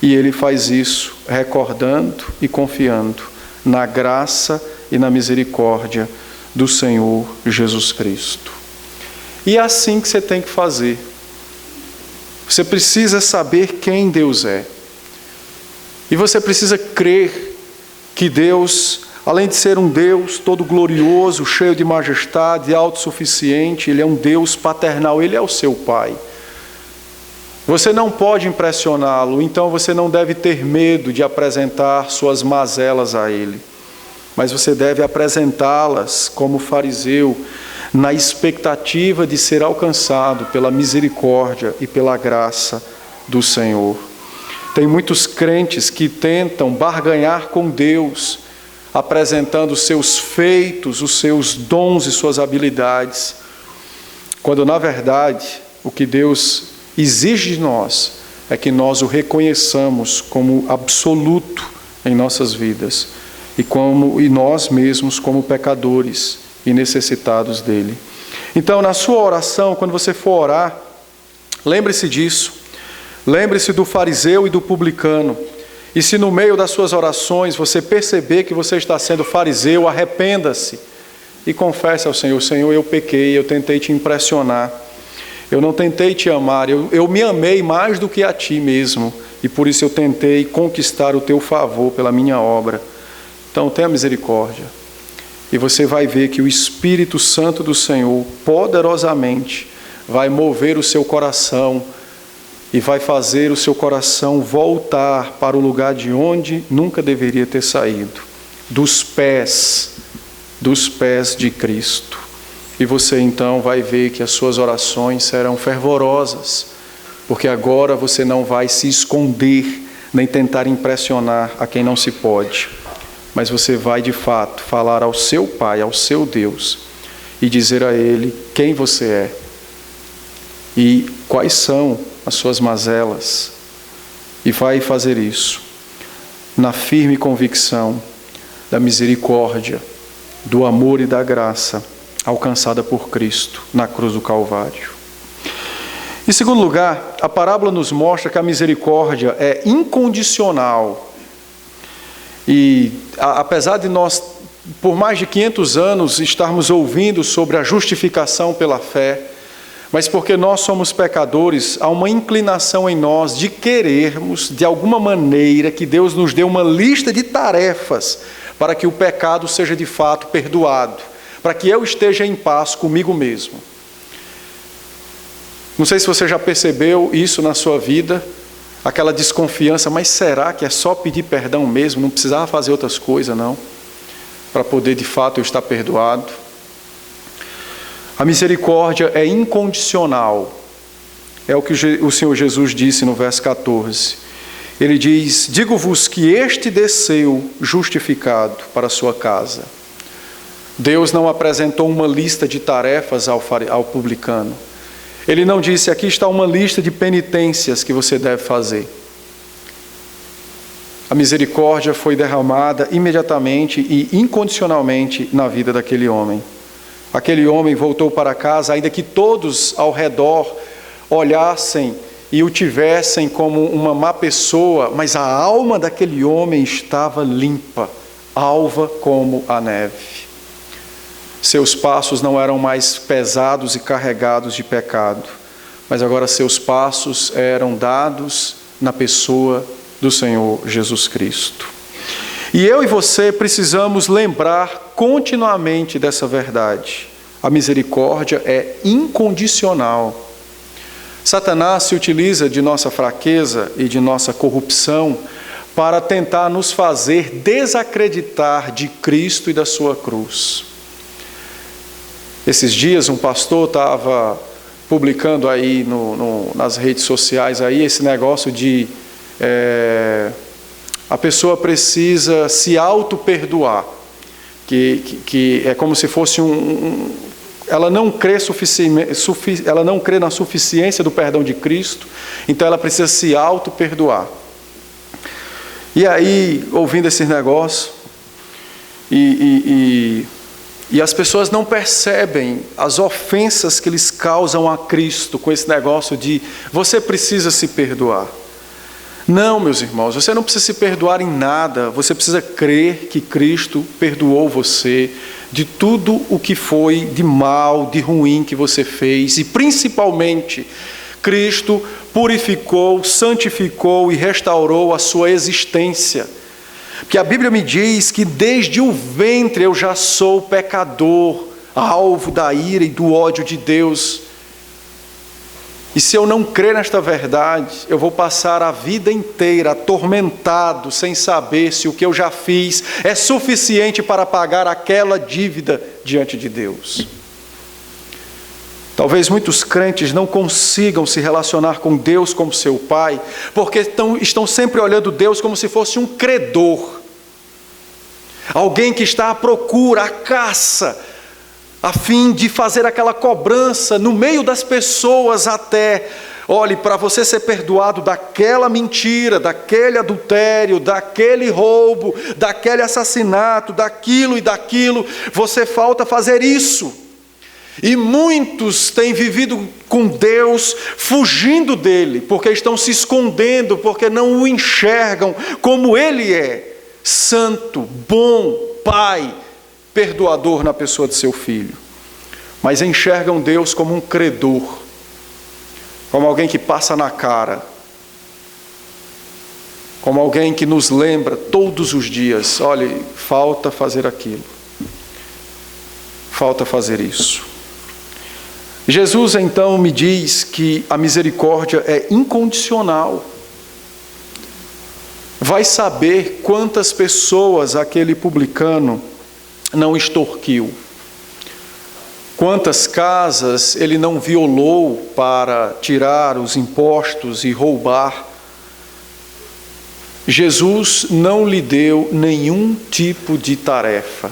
E ele faz isso recordando e confiando na graça e na misericórdia do Senhor Jesus Cristo. E é assim que você tem que fazer. Você precisa saber quem Deus é. E você precisa crer que Deus, além de ser um Deus todo glorioso, cheio de majestade, autossuficiente, Ele é um Deus paternal, Ele é o seu Pai. Você não pode impressioná-lo, então você não deve ter medo de apresentar suas mazelas a Ele. Mas você deve apresentá-las como fariseu, na expectativa de ser alcançado pela misericórdia e pela graça do Senhor. Tem muitos crentes que tentam barganhar com Deus, apresentando os seus feitos, os seus dons e suas habilidades, quando na verdade o que Deus exige de nós é que nós o reconheçamos como absoluto em nossas vidas e nós mesmos como pecadores e necessitados dele. Então, na sua oração, quando você for orar, lembre-se disso. Lembre-se do fariseu e do publicano. E se no meio das suas orações você perceber que você está sendo fariseu, arrependa-se e confesse ao Senhor: Senhor, eu pequei, eu tentei te impressionar, eu não tentei te amar, eu me amei mais do que a ti mesmo, e por isso eu tentei conquistar o teu favor pela minha obra. Então tenha misericórdia. E você vai ver que o Espírito Santo do Senhor, poderosamente, vai mover o seu coração e vai fazer o seu coração voltar para o lugar de onde nunca deveria ter saído, dos pés de Cristo. E você então vai ver que as suas orações serão fervorosas, porque agora você não vai se esconder, nem tentar impressionar a quem não se pode. Mas você vai, de fato, falar ao seu Pai, ao seu Deus, e dizer a Ele quem você é e quais são as suas mazelas. E vai fazer isso na firme convicção da misericórdia, do amor e da graça alcançada por Cristo na cruz do Calvário. Em segundo lugar, a parábola nos mostra que a misericórdia é incondicional. E apesar de nós, por mais de 500 anos, estarmos ouvindo sobre a justificação pela fé, mas porque nós somos pecadores, há uma inclinação em nós de querermos, de alguma maneira, que Deus nos dê uma lista de tarefas para que o pecado seja de fato perdoado, para que eu esteja em paz comigo mesmo. Não sei se você já percebeu isso na sua vida, aquela desconfiança: mas será que é só pedir perdão mesmo? Não precisava fazer outras coisas, não, para poder de fato eu estar perdoado? A misericórdia é incondicional. É o que o Senhor Jesus disse no verso 14. Ele diz: digo-vos que este desceu justificado para a sua casa. Deus não apresentou uma lista de tarefas ao publicano. Ele não disse: aqui está uma lista de penitências que você deve fazer. A misericórdia foi derramada imediatamente e incondicionalmente na vida daquele homem. Aquele homem voltou para casa, ainda que todos ao redor olhassem e o tivessem como uma má pessoa, mas a alma daquele homem estava limpa, alva como a neve. Seus passos não eram mais pesados e carregados de pecado, mas agora seus passos eram dados na pessoa do Senhor Jesus Cristo. E eu e você precisamos lembrar continuamente dessa verdade. A misericórdia é incondicional. Satanás se utiliza de nossa fraqueza e de nossa corrupção para tentar nos fazer desacreditar de Cristo e da sua cruz. Esses dias um pastor estava publicando aí nas redes sociais aí esse negócio de a pessoa precisa se auto-perdoar, que é como se fosse ela não crê na suficiência do perdão de Cristo, então ela precisa se auto-perdoar. E aí, ouvindo esse negócio, e as pessoas não percebem as ofensas que eles causam a Cristo com esse negócio de você precisa se perdoar. Não, meus irmãos, você não precisa se perdoar em nada, você precisa crer que Cristo perdoou você de tudo o que foi de mal, de ruim que você fez, e principalmente, Cristo purificou, santificou e restaurou a sua existência. Porque a Bíblia me diz que desde o ventre eu já sou pecador, alvo da ira e do ódio de Deus. E se eu não crer nesta verdade, eu vou passar a vida inteira atormentado, sem saber se o que eu já fiz é suficiente para pagar aquela dívida diante de Deus. Talvez muitos crentes não consigam se relacionar com Deus como seu Pai, porque estão sempre olhando Deus como se fosse um credor. Alguém que está à procura, à caça, a fim de fazer aquela cobrança no meio das pessoas até, olhe, para você ser perdoado daquela mentira, daquele adultério, daquele roubo, daquele assassinato, daquilo e daquilo, você falta fazer isso. E muitos têm vivido com Deus fugindo dele, porque estão se escondendo, porque não o enxergam como ele é, santo, bom, Pai, perdoador na pessoa de seu Filho. Mas enxergam Deus como um credor, como alguém que passa na cara, como alguém que nos lembra todos os dias, olha, falta fazer aquilo, falta fazer isso. Jesus então me diz que a misericórdia é incondicional. Vai saber quantas pessoas aquele publicano não extorquiu, quantas casas ele não violou para tirar os impostos e roubar. Jesus não lhe deu nenhum tipo de tarefa.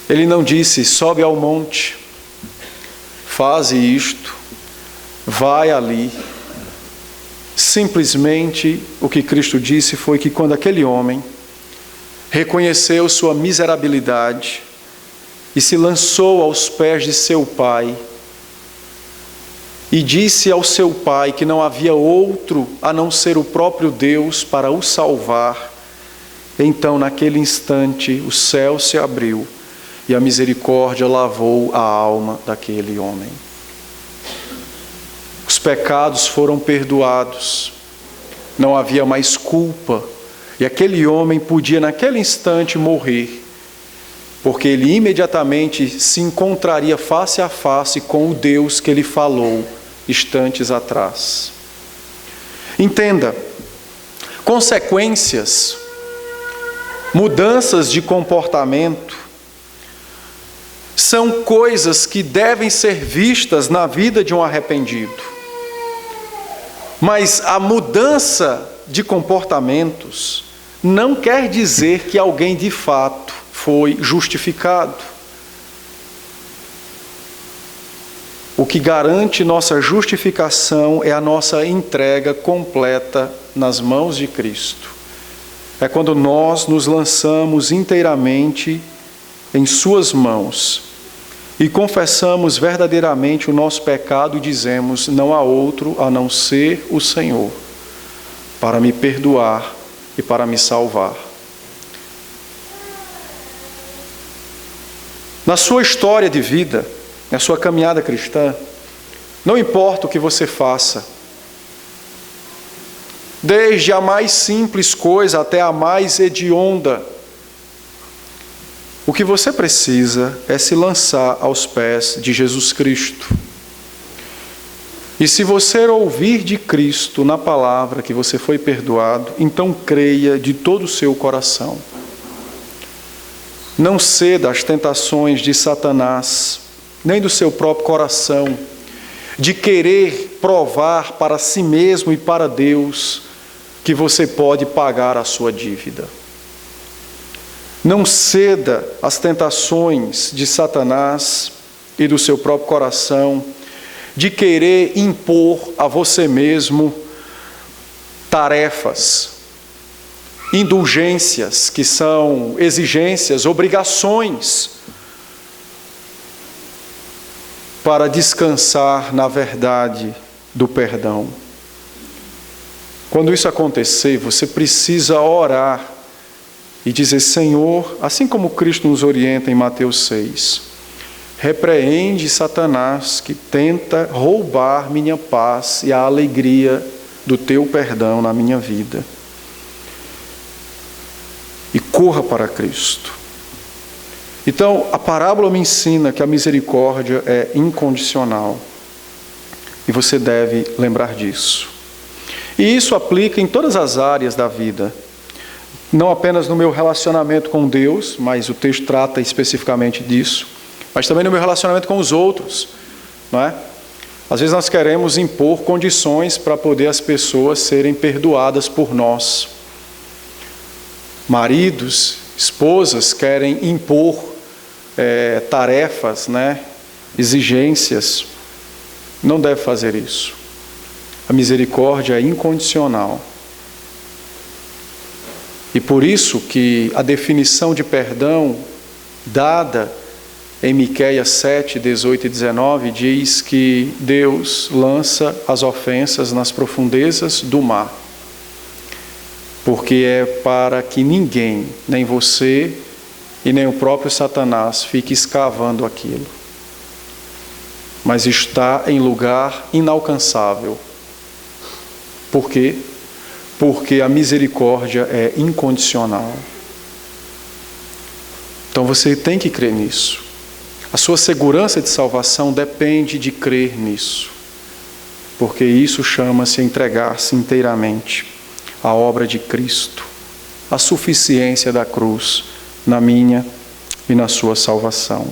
Ele não disse, sobe ao monte, faze isto, vai ali. Simplesmente o que Cristo disse foi que quando aquele homem reconheceu sua miserabilidade e se lançou aos pés de seu pai e disse ao seu pai que não havia outro a não ser o próprio Deus para o salvar, então naquele instante o céu se abriu e a misericórdia lavou a alma daquele homem. Os pecados foram perdoados, não havia mais culpa, e aquele homem podia naquele instante morrer, porque ele imediatamente se encontraria face a face com o Deus que ele falou instantes atrás. Entenda, consequências, mudanças de comportamento, são coisas que devem ser vistas na vida de um arrependido. Mas a mudança de comportamentos não quer dizer que alguém de fato foi justificado. O que garante nossa justificação é a nossa entrega completa nas mãos de Cristo. É quando nós nos lançamos inteiramente em suas mãos e confessamos verdadeiramente o nosso pecado e dizemos, não há outro a não ser o Senhor, para me perdoar e para me salvar. Na sua história de vida, na sua caminhada cristã, não importa o que você faça, desde a mais simples coisa até a mais hedionda, o que você precisa é se lançar aos pés de Jesus Cristo. E se você ouvir de Cristo na palavra que você foi perdoado, então creia de todo o seu coração. Não ceda às tentações de Satanás, nem do seu próprio coração, de querer provar para si mesmo e para Deus que você pode pagar a sua dívida. Não ceda às tentações de Satanás e do seu próprio coração de querer impor a você mesmo tarefas, indulgências, que são exigências, obrigações, para descansar na verdade do perdão. Quando isso acontecer, você precisa orar e dizer: Senhor, assim como Cristo nos orienta em Mateus 6, repreende Satanás que tenta roubar minha paz e a alegria do teu perdão na minha vida. E corra para Cristo. Então, a parábola me ensina que a misericórdia é incondicional. E você deve lembrar disso. E isso aplica em todas as áreas da vida. Não apenas no meu relacionamento com Deus, mas o texto trata especificamente disso, mas também no meu relacionamento com os outros, não é? Às vezes nós queremos impor condições para poder as pessoas serem perdoadas por nós. Maridos, esposas querem impor tarefas, né? Exigências. Não deve fazer isso. A misericórdia é incondicional. E por isso que a definição de perdão dada em Miqueias 7, 18 e 19 diz que Deus lança as ofensas nas profundezas do mar. Porque é para que ninguém, nem você e nem o próprio Satanás, fique escavando aquilo. Mas está em lugar inalcançável. Por quê? Porque a misericórdia é incondicional. Então você tem que crer nisso. A sua segurança de salvação depende de crer nisso. Porque isso chama-se entregar-se inteiramente à obra de Cristo, a suficiência da cruz na minha e na sua salvação.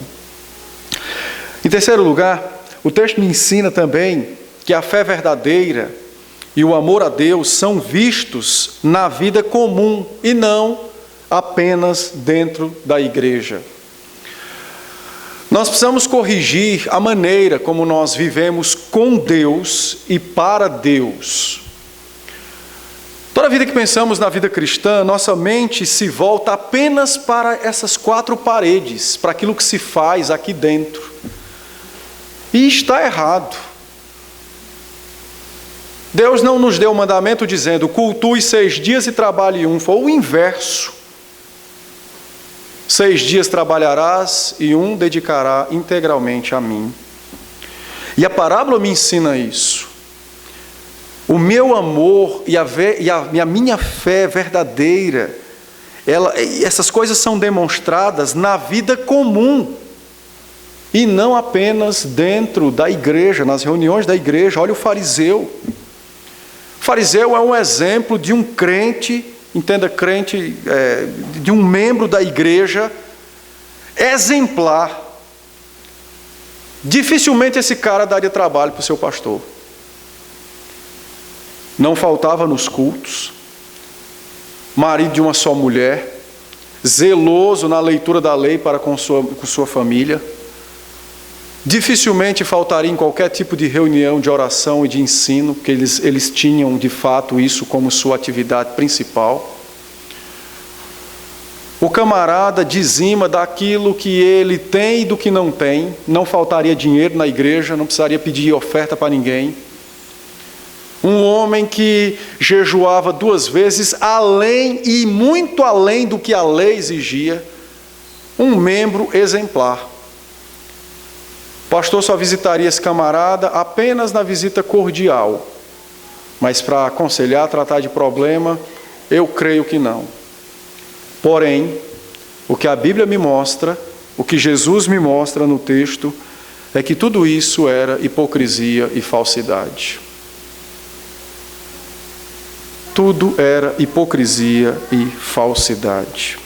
Em terceiro lugar, o texto me ensina também que a fé verdadeira e o amor a Deus são vistos na vida comum e não apenas dentro da igreja. Nós precisamos corrigir a maneira como nós vivemos com Deus e para Deus. Toda vida que pensamos na vida cristã, nossa mente se volta apenas para essas quatro paredes, para aquilo que se faz aqui dentro. E está errado. Deus não nos deu o mandamento dizendo: cultue 6 dias e trabalhe 1. Foi o inverso. 6 dias trabalharás e 1 dedicará integralmente a mim. E a parábola me ensina isso. O meu amor e a minha fé verdadeira, essas coisas são demonstradas na vida comum. E não apenas dentro da igreja, nas reuniões da igreja. Olha o fariseu. O fariseu é um exemplo de um crente, entenda, crente, de um membro da igreja exemplar. Dificilmente esse cara daria trabalho para o seu pastor. Não faltava nos cultos, marido de uma só mulher, zeloso na leitura da lei para com sua família. Dificilmente faltaria em qualquer tipo de reunião de oração e de ensino, porque eles tinham de fato isso como sua atividade principal. O camarada dizima daquilo que ele tem e do que não tem, não faltaria dinheiro na igreja, não precisaria pedir oferta para ninguém. Um homem que jejuava 2 vezes, além e muito além do que a lei exigia, um membro exemplar. pastor só visitaria esse camarada apenas na visita cordial, mas para aconselhar, tratar de problema, eu creio que não. Porém, o que a Bíblia me mostra, o que Jesus me mostra no texto, é que tudo isso era hipocrisia e falsidade. Tudo era hipocrisia e falsidade.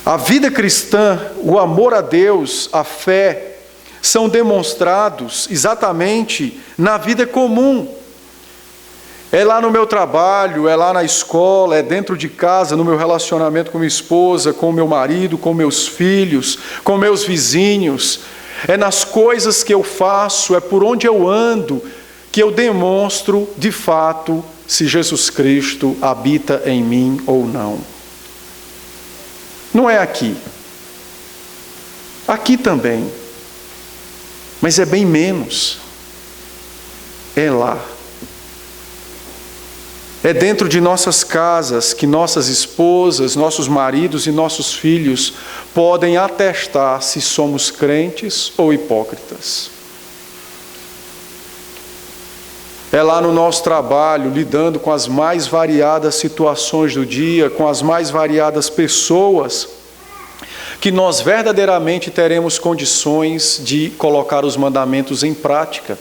A vida cristã, o amor a Deus, a fé, são demonstrados exatamente na vida comum. É lá no meu trabalho, é lá na escola, é dentro de casa, no meu relacionamento com minha esposa, com meu marido, com meus filhos, com meus vizinhos. É nas coisas que eu faço, é por onde eu ando, que eu demonstro de fato se Jesus Cristo habita em mim ou não. Não é aqui. Aqui também. Mas é bem menos. É lá. É dentro de nossas casas que nossas esposas, nossos maridos e nossos filhos podem atestar se somos crentes ou hipócritas. É lá no nosso trabalho, lidando com as mais variadas situações do dia, com as mais variadas pessoas, que nós verdadeiramente teremos condições de colocar os mandamentos em prática.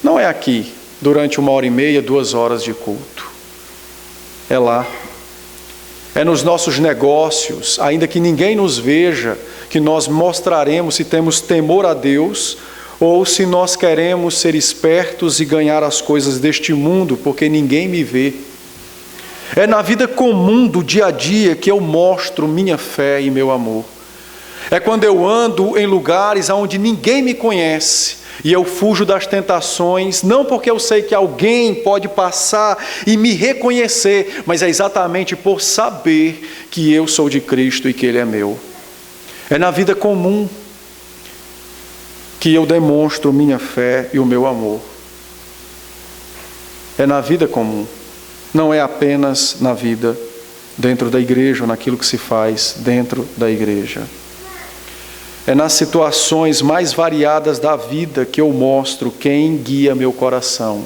Não é aqui, durante 1h30, 2 horas de culto. É lá. É nos nossos negócios, ainda que ninguém nos veja, que nós mostraremos se temos temor a Deus ou se nós queremos ser espertos e ganhar as coisas deste mundo, porque ninguém me vê. É na vida comum do dia a dia que eu mostro minha fé e meu amor. É quando eu ando em lugares onde ninguém me conhece e eu fujo das tentações, não porque eu sei que alguém pode passar e me reconhecer, mas é exatamente por saber que eu sou de Cristo e que Ele é meu. É na vida comum que eu demonstro minha fé e o meu amor. É na vida comum, não é apenas na vida dentro da igreja, ou naquilo que se faz dentro da igreja. É nas situações mais variadas da vida que eu mostro quem guia meu coração.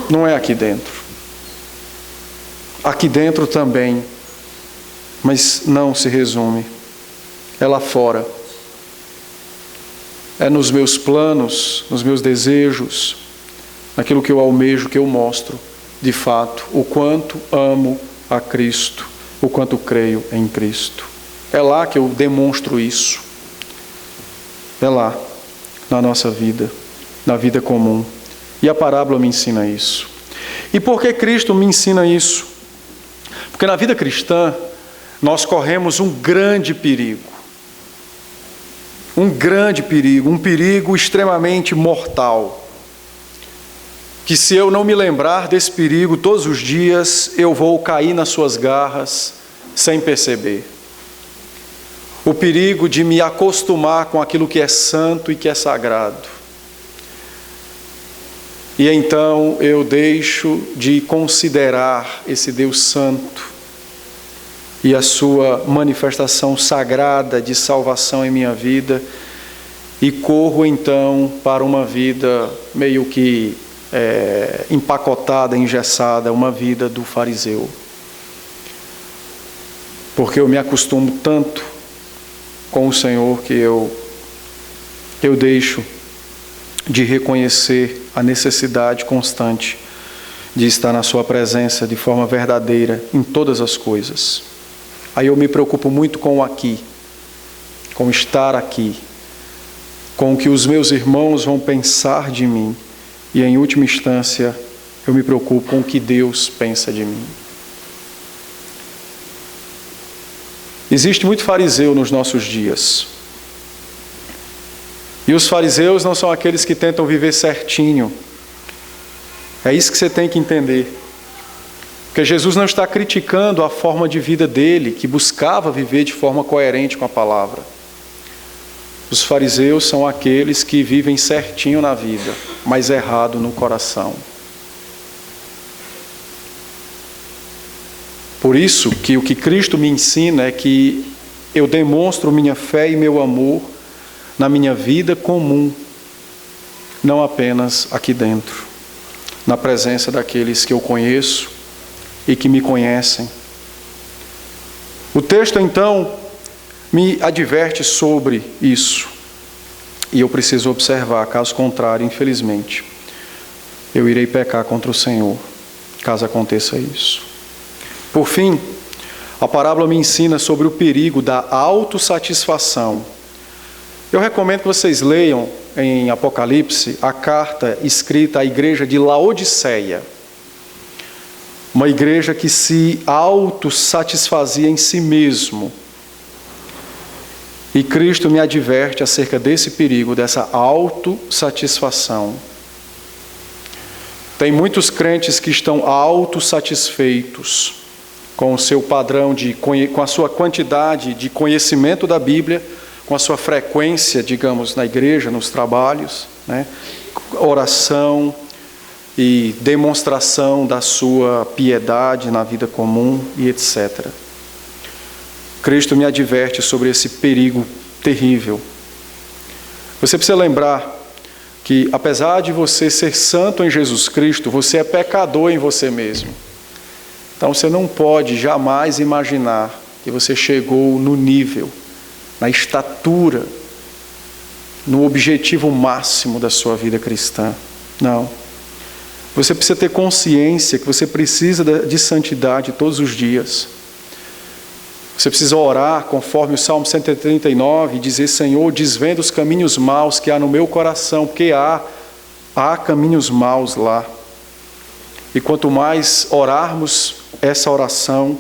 Não é aqui dentro. Aqui dentro também, mas não se resume. É lá fora. É nos meus planos, nos meus desejos, naquilo que eu almejo, que eu mostro, de fato, o quanto amo a Cristo, o quanto creio em Cristo. É lá que eu demonstro isso. É lá, na nossa vida, na vida comum. E a parábola me ensina isso. E por que Cristo me ensina isso? Porque na vida cristã, nós corremos um grande perigo. Um grande perigo, um perigo extremamente mortal. Que se eu não me lembrar desse perigo todos os dias, eu vou cair nas suas garras sem perceber. O perigo de me acostumar com aquilo que é santo e que é sagrado. E então eu deixo de considerar esse Deus santo e a sua manifestação sagrada de salvação em minha vida e corro então para uma vida meio que empacotada, engessada, uma vida do fariseu. Porque eu me acostumo tanto com o Senhor que eu deixo de reconhecer a necessidade constante de estar na sua presença de forma verdadeira em todas as coisas. Aí eu me preocupo muito com o aqui, com estar aqui, com o que os meus irmãos vão pensar de mim. E, em última instância, eu me preocupo com o que Deus pensa de mim. Existe muito fariseu nos nossos dias. E os fariseus não são aqueles que tentam viver certinho. É isso que você tem que entender. Porque Jesus não está criticando a forma de vida dele, que buscava viver de forma coerente com a palavra. Os fariseus são aqueles que vivem certinho na vida, mas errado no coração. Por isso que o que Cristo me ensina é que eu demonstro minha fé e meu amor na minha vida comum, não apenas aqui dentro, na presença daqueles que eu conheço e que me conhecem. O texto, então, me adverte sobre isso. E eu preciso observar, caso contrário, infelizmente, eu irei pecar contra o Senhor, caso aconteça isso. Por fim, a parábola me ensina sobre o perigo da autossatisfação. Eu recomendo que vocês leiam em Apocalipse a carta escrita à igreja de Laodiceia. Uma igreja que se autossatisfazia em si mesmo. E Cristo me adverte acerca desse perigo, dessa autossatisfação. Tem muitos crentes que estão autossatisfeitos com o seu padrão, com a sua quantidade de conhecimento da Bíblia, com a sua frequência, digamos, na igreja, nos trabalhos, né? Oração e demonstração da sua piedade na vida comum e etc. Cristo me adverte sobre esse perigo terrível. Você precisa lembrar que, apesar de você ser santo em Jesus Cristo, você é pecador em você mesmo. Então você não pode jamais imaginar que você chegou no nível, na estatura, no objetivo máximo da sua vida cristã. Não. Você precisa ter consciência que você precisa de santidade todos os dias. Você precisa orar conforme o Salmo 139 e dizer: Senhor, desvenda os caminhos maus que há no meu coração, porque há caminhos maus lá. E quanto mais orarmos essa oração,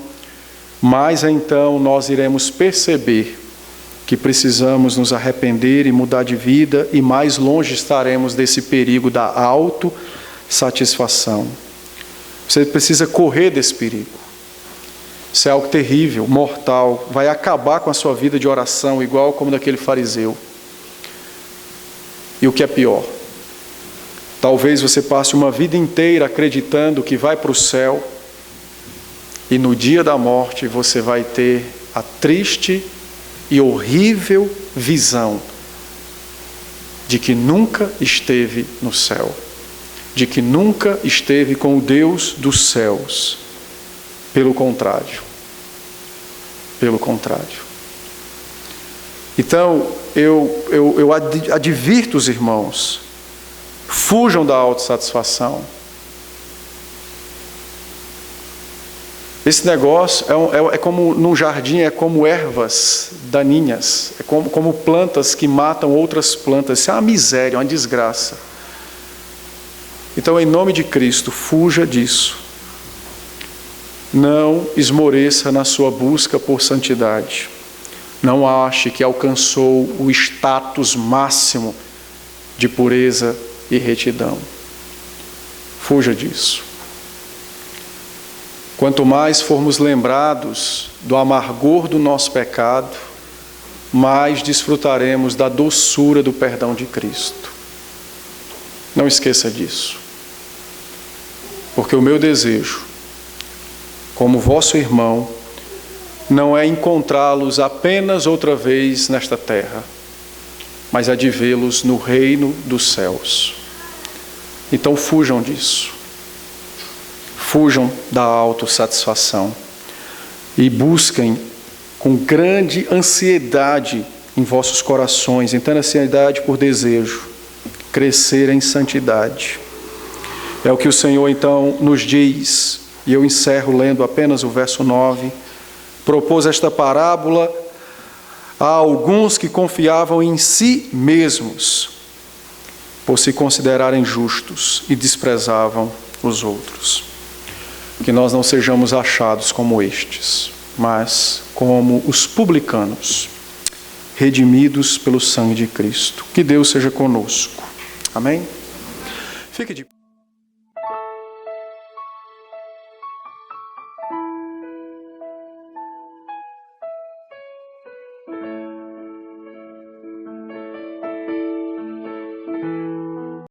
mais então nós iremos perceber que precisamos nos arrepender e mudar de vida, e mais longe estaremos desse perigo da autossatisfação. Você precisa correr desse perigo. Isso é algo terrível, mortal, vai acabar com a sua vida de oração, igual como daquele fariseu. E o que é pior, talvez você passe uma vida inteira acreditando que vai para o céu, e no dia da morte você vai ter a triste e horrível visão de que nunca esteve no céu, de que nunca esteve com o Deus dos céus. Pelo contrário. Então, eu advirto os irmãos, fujam da autossatisfação. Esse negócio é como num jardim, é como ervas daninhas, é como plantas que matam outras plantas. Isso é uma miséria, uma desgraça. Então, em nome de Cristo, fuja disso. Não esmoreça na sua busca por santidade. Não ache que alcançou o status máximo de pureza e retidão. Fuja disso. Quanto mais formos lembrados do amargor do nosso pecado, mais desfrutaremos da doçura do perdão de Cristo. Não esqueça disso. Porque o meu desejo, como vosso irmão, não é encontrá-los apenas outra vez nesta terra, mas é de vê-los no reino dos céus. Então fujam disso. Fujam da autossatisfação e busquem com grande ansiedade em vossos corações, então ansiedade por desejo, crescer em santidade. É o que o Senhor então nos diz. E eu encerro lendo apenas o verso 9. Propôs esta parábola a alguns que confiavam em si mesmos, por se considerarem justos, e desprezavam os outros. Que nós não sejamos achados como estes, mas como os publicanos, redimidos pelo sangue de Cristo. Que Deus seja conosco. Amém? Fique de